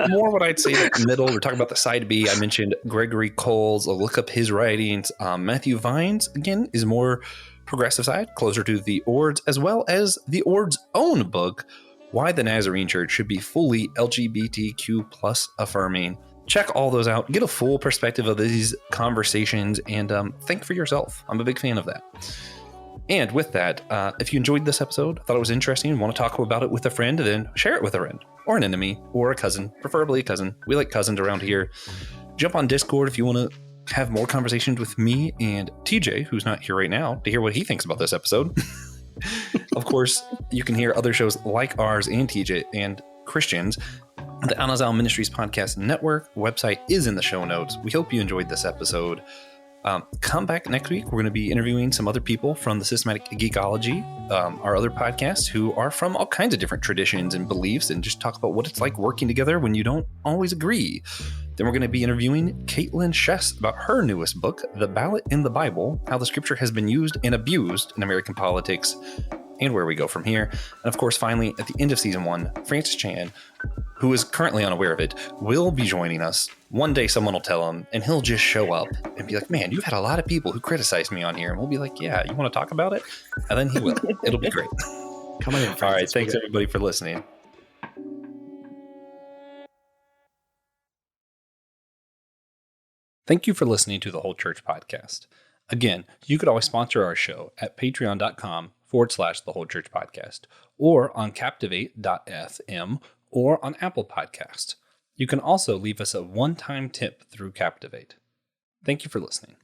A: More what I'd say like middle. We're talking about the side B. I mentioned Gregory Coles. I'll look up his writings. Matthew Vines, again, is more progressive side, closer to the Oords, as well as the Oord's own book, Why the Nazarene Church Should Be Fully LGBTQ plus Affirming. Check all those out. Get a full perspective of these conversations and think for yourself. I'm a big fan of that. And with that, if you enjoyed this episode, thought it was interesting, and want to talk about it with a friend, then share it with a friend or an enemy or a cousin, preferably a cousin. We like cousins around here. Jump on Discord if you want to have more conversations with me and TJ, who's not here right now, to hear what he thinks about this episode. Of course, you can hear other shows like ours and TJ and Christians. The Anazal Ministries Podcast Network website is in the show notes. We hope you enjoyed this episode. Come back next week. We're going to be interviewing some other people from the Systematic Geekology, our other podcast, who are from all kinds of different traditions and beliefs, and just talk about what it's like working together when you don't always agree. Then we're going to be interviewing Caitlin Chess about her newest book, The Ballot in the Bible, How the Scripture Has Been Used and Abused in American Politics, and where we go from here. And of course, finally, at the end of season 1, Francis Chan, who is currently unaware of it, will be joining us. One day someone will tell him, and he'll just show up and be like, man, you've had a lot of people who criticized me on here. And we'll be like, yeah, you want to talk about it? And then he will. It'll be great.
C: Come on in, Francis.
A: All right. Thanks, everybody, for listening. Thank you for listening to the Whole Church Podcast. Again, you could always sponsor our show at patreon.com/the Whole Church Podcast, or on Captivate.fm, or on Apple Podcasts. You can also leave us a one-time tip through Captivate. Thank you for listening.